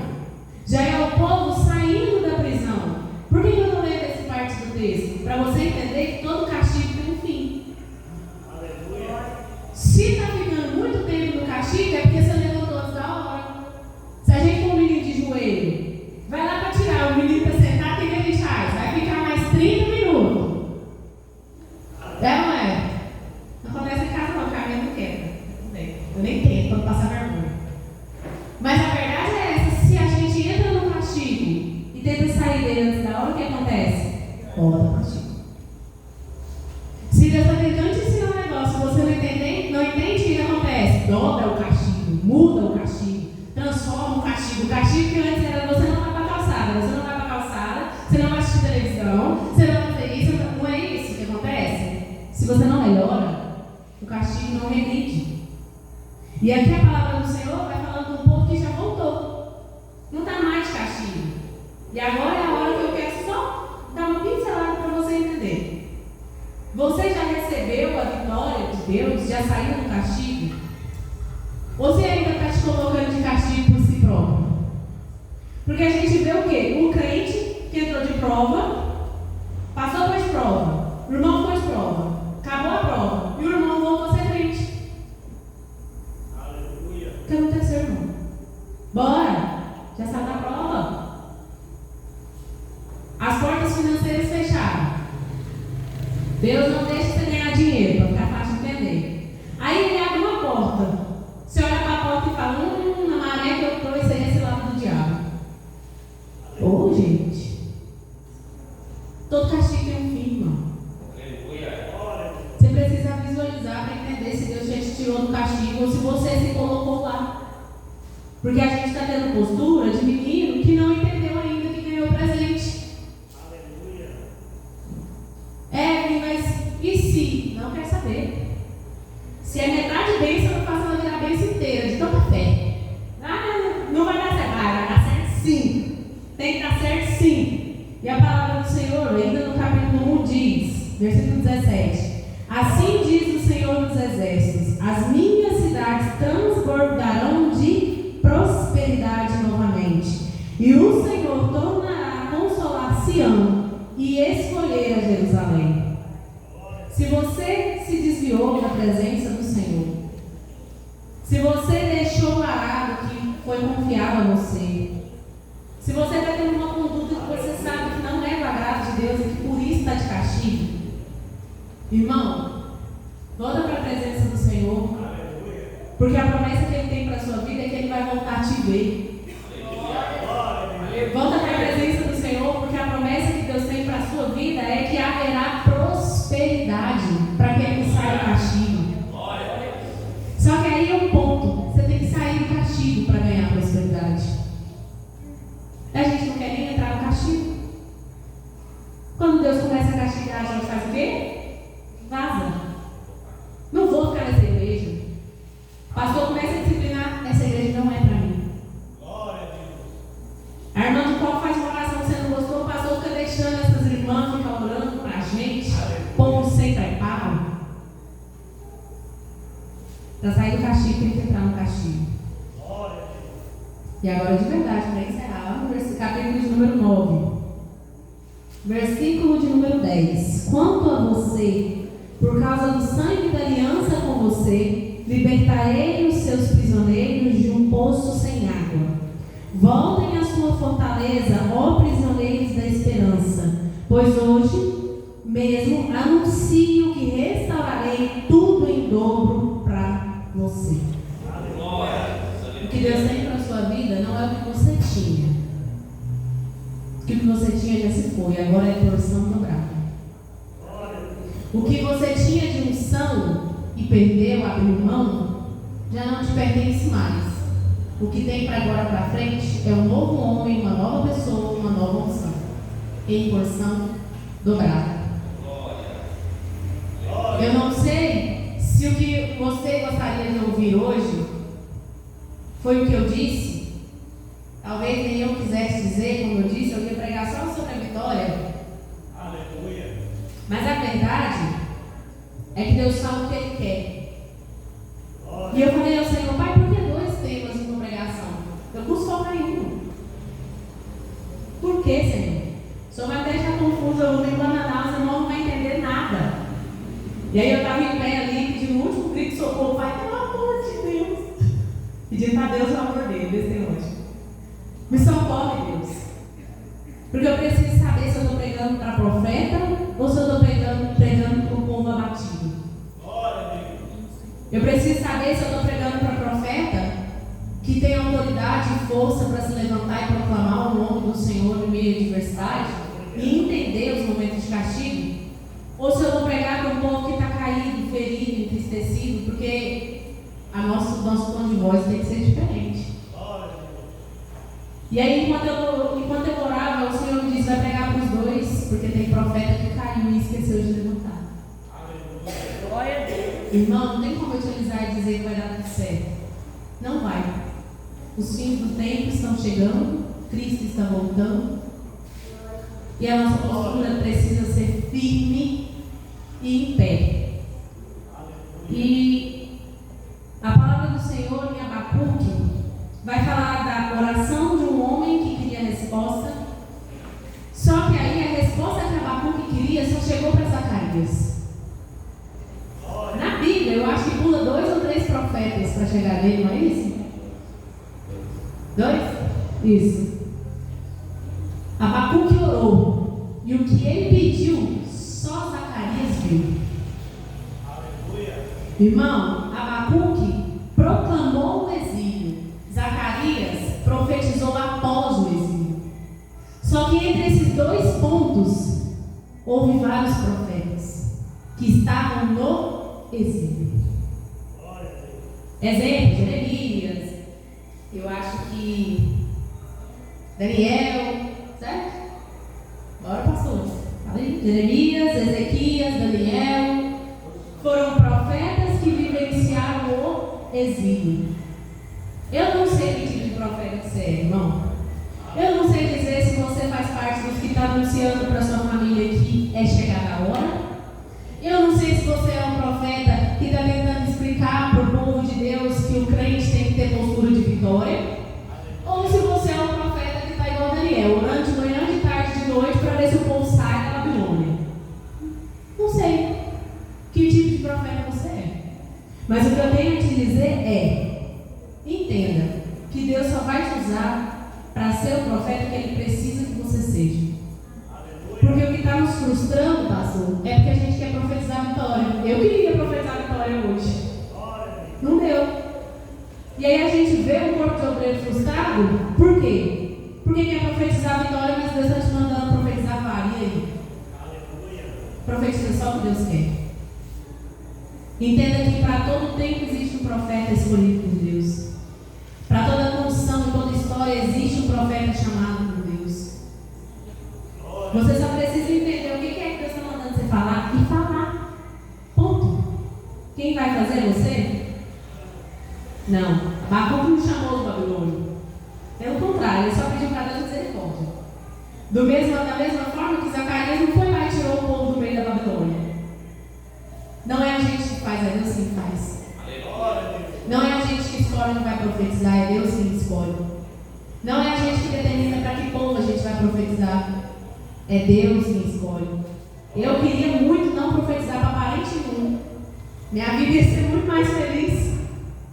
Já é o povo saindo da prisão. Por que eu estou lendo essa parte do texto? Para você entender que todo castigo tem um fim. Aleluia. Se está ficando muito tempo no castigo, é porque você levantou antes da hora. Se a gente for um menino de joelho, vai lá para tirar o menino para sentar, tem que deixar. Vai ficar mais 30 minutos. É ou não é? Não acontece em casa não, porque a minha não quer. Eu nem tento, quando passar vergonha. Mas a verdade é essa: se a gente entra no castigo e tenta sair dele antes da hora, o que acontece? Volta o castigo. Se Deus está tentando te ensinar um negócio, se você não entende, o que acontece? Dobra o castigo, muda o castigo, transforma o castigo. O castigo que antes era: você não vai para a calçada, você não vai para a calçada, você não vai assistir televisão, você não vai fazer isso, não é isso que acontece? Se você não melhora, o castigo não regride. E aqui a palavra do Senhor vai falando do povo que já voltou. Não está mais de castigo. E agora é a hora que eu quero só dar uma pincelada para você entender. Você já recebeu a vitória de Deus? Já saiu do castigo? Ou você ainda está te colocando de castigo por si próprio? Porque a gente vê o quê? Um crente que entrou de prova, passou por de prova, o irmão foi de prova, acabou a prova, e o irmão voltou a ser crente. Aleluia. O que aconteceu, irmão? Bora! Já saiu da prova. As portas financeiras fecharam. Deus não deixa você ganhar dinheiro, para ficar fácil de entender. Aí ele abre uma porta. Você olha para a porta e fala: na maré que eu estou, isso aí é esse lado do diabo. Ô, gente. Todo castigo tem um fim, irmão. Você precisa visualizar para entender se Deus já te tirou do castigo ou se você se colocou lá. Porque a gente está tendo postura de menino que não entendeu ainda que ganhou o presente. Aleluia. Mas e se? Não quer saber. Se é metade bênção, eu faço ela virar a bênção inteira, de tanta fé. Não vai dar certo. Vai dar certo sim. Tem que dar certo sim. E a palavra do Senhor, ainda no capítulo 1, diz, versículo 17: assim diz o Senhor dos Exércitos: as minhas cidades transbordarão de prosperidade novamente, e o Senhor tornará a consolar Sião e escolher a Jerusalém. Se você se desviou da presença do Senhor, se você deixou o arado que foi confiado a você, se você está tendo uma conduta que você sabe que não é do agrado de Deus e que por isso está de castigo, irmão, volta para a presença do Senhor. Porque a promessa que Ele tem para a sua vida é que Ele vai voltar a te ver. Deus começa a castigar, a gente faz o quê? Vaza. Não vou ficar nessa igreja. O pastor começa a disciplinar, essa igreja não é para mim. Glória a Deus. A irmã do qual faz uma oração que você não gostou, o pastor fica deixando essas irmãs ficar orando para a gente, povo sem preparo. Para sair do castigo tem que entrar no castigo. Glória a Deus. E agora de verdade, para encerrar, lá no capítulo de número 9, versículo de número 10. Quanto a você, por causa do sangue da aliança com você, libertarei os seus prisioneiros de um poço sem água. Voltem à sua fortaleza, ó prisioneiros da esperança, pois hoje mesmo anuncio que restaurarei tudo em dobro para você. O que Deus tem para a sua vida não é o que você tinha. O que você tinha já se foi, agora é porção dobrada. O que você tinha de unção e perdeu, abriu mão, já não te pertence mais. O que tem para agora para frente é um novo homem, uma nova pessoa, uma nova unção, em porção dobrada. Eu não sei se o que você gostaria de ouvir hoje foi o que eu disse. Talvez nem eu quisesse dizer, como eu disse, eu ia pregar só sobre a vitória. Aleluia. Mas a verdade é que Deus sabe o que Ele quer. E eu falei ao Senhor, Pai, por que 2 temas em uma pregação? Eu posso focar em um. Por que, Senhor? O Senhor vai deixar confuso, eu vou me embananar, o irmão não vai entender nada. E aí eu estava em pé ali, pedindo o último grito de socorro, Pai, pelo amor de Deus. Pedindo para Deus o amor dele, desse hoje. Me socorre, Deus. Porque eu preciso saber se eu estou pregando para profeta ou se eu estou pregando para o povo abatido. Glória a Deus. Eu preciso saber se eu estou pregando para profeta que tem autoridade e força para se levantar e proclamar o nome do Senhor no meio de adversidade e entender os momentos de castigo, ou se eu vou pregar para um povo que está caído, ferido, entristecido, porque nosso tom de voz tem que ser diferente. E aí, enquanto eu orava, o Senhor me disse, vai pregar para os 2, porque tem profeta que caiu e esqueceu de levantar. Glória a Deus. Irmão, não tem como eu utilizar e dizer que vai dar tudo certo. Não vai. Os fins do tempo estão chegando, Cristo está voltando, e a nossa postura precisa ser firme e em pé. E a palavra do Senhor em Abacuque vai falar da oração de um homem que queria resposta. Só que aí a resposta que Abacuque queria só chegou para Zacarias. Na Bíblia, eu acho que pula 2 ou 3 profetas para chegar nele, não é isso? 2? Isso. Abacuque orou. E o que ele pediu, só Zacarias viu. Irmão, Abacuque proclamou o exílio. Zacarias profetizou após o exílio. Só que entre esses 2 pontos, houve vários profetas que estavam no exílio. Exemplo, Jeremias, eu acho que Daniel, certo? Bora, pastor. Fala aí. Jeremias, Ezequias, Daniel, foram profetas que vivenciaram o exílio. Eu não sei que tipo de profeta que você é, irmão. Eu não sei dizer se você faz parte dos que está anunciando para sua família que é chegada a hora. Eu não sei se você é um profeta que está tentando explicar para o povo de Deus que o crente tem que ter postura de vitória. Ou se você é um profeta que está igual a Daniel, orando de manhã, de tarde, de noite, para ver se o povo sai da Babilônia. Não sei que tipo de profeta você é. Mas o que eu tenho a te dizer é: entenda que Deus só vai te usar para ser o profeta que Ele precisa que você seja. Porque o que está nos frustrando, pastor, é porque a gente quer profetizar a vitória. Eu queria profetizar a vitória hoje. Não deu. E aí a gente vê um corpo de obreiro frustrado. Por quê? Porque quer profetizar a vitória, mas Deus está te mandando profetizar a varia aí. Profetiza só o que Deus quer. Entenda que para todo tempo existe um profeta escolhido por Deus. Para toda condição e toda história existe um profeta chamado por Deus. Você só precisa entender o que é fazer é você? Não. Abacuque não chamou os babilônios. Pelo contrário, ele só pediu para Deus misericórdia. Da mesma forma que Zacarias não foi lá e tirou o povo do meio da Babilônia. Não é a gente que faz, é Deus quem faz. Não é a gente que escolhe onde vai profetizar, é Deus quem escolhe. Não é a gente que determina para que povo a gente vai profetizar, é Deus quem escolhe. Eu queria muito não profetizar para parente nenhum. Minha vida ia ser muito mais feliz.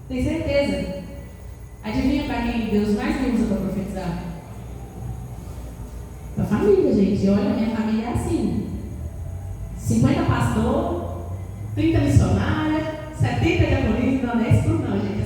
Tenho certeza. Adivinha para quem Deus mais me usa para profetizar? Para a família, gente. Olha, minha família é assim: 50 pastores, 30 missionárias, 70 diaconistas. Não é isso tudo não, gente.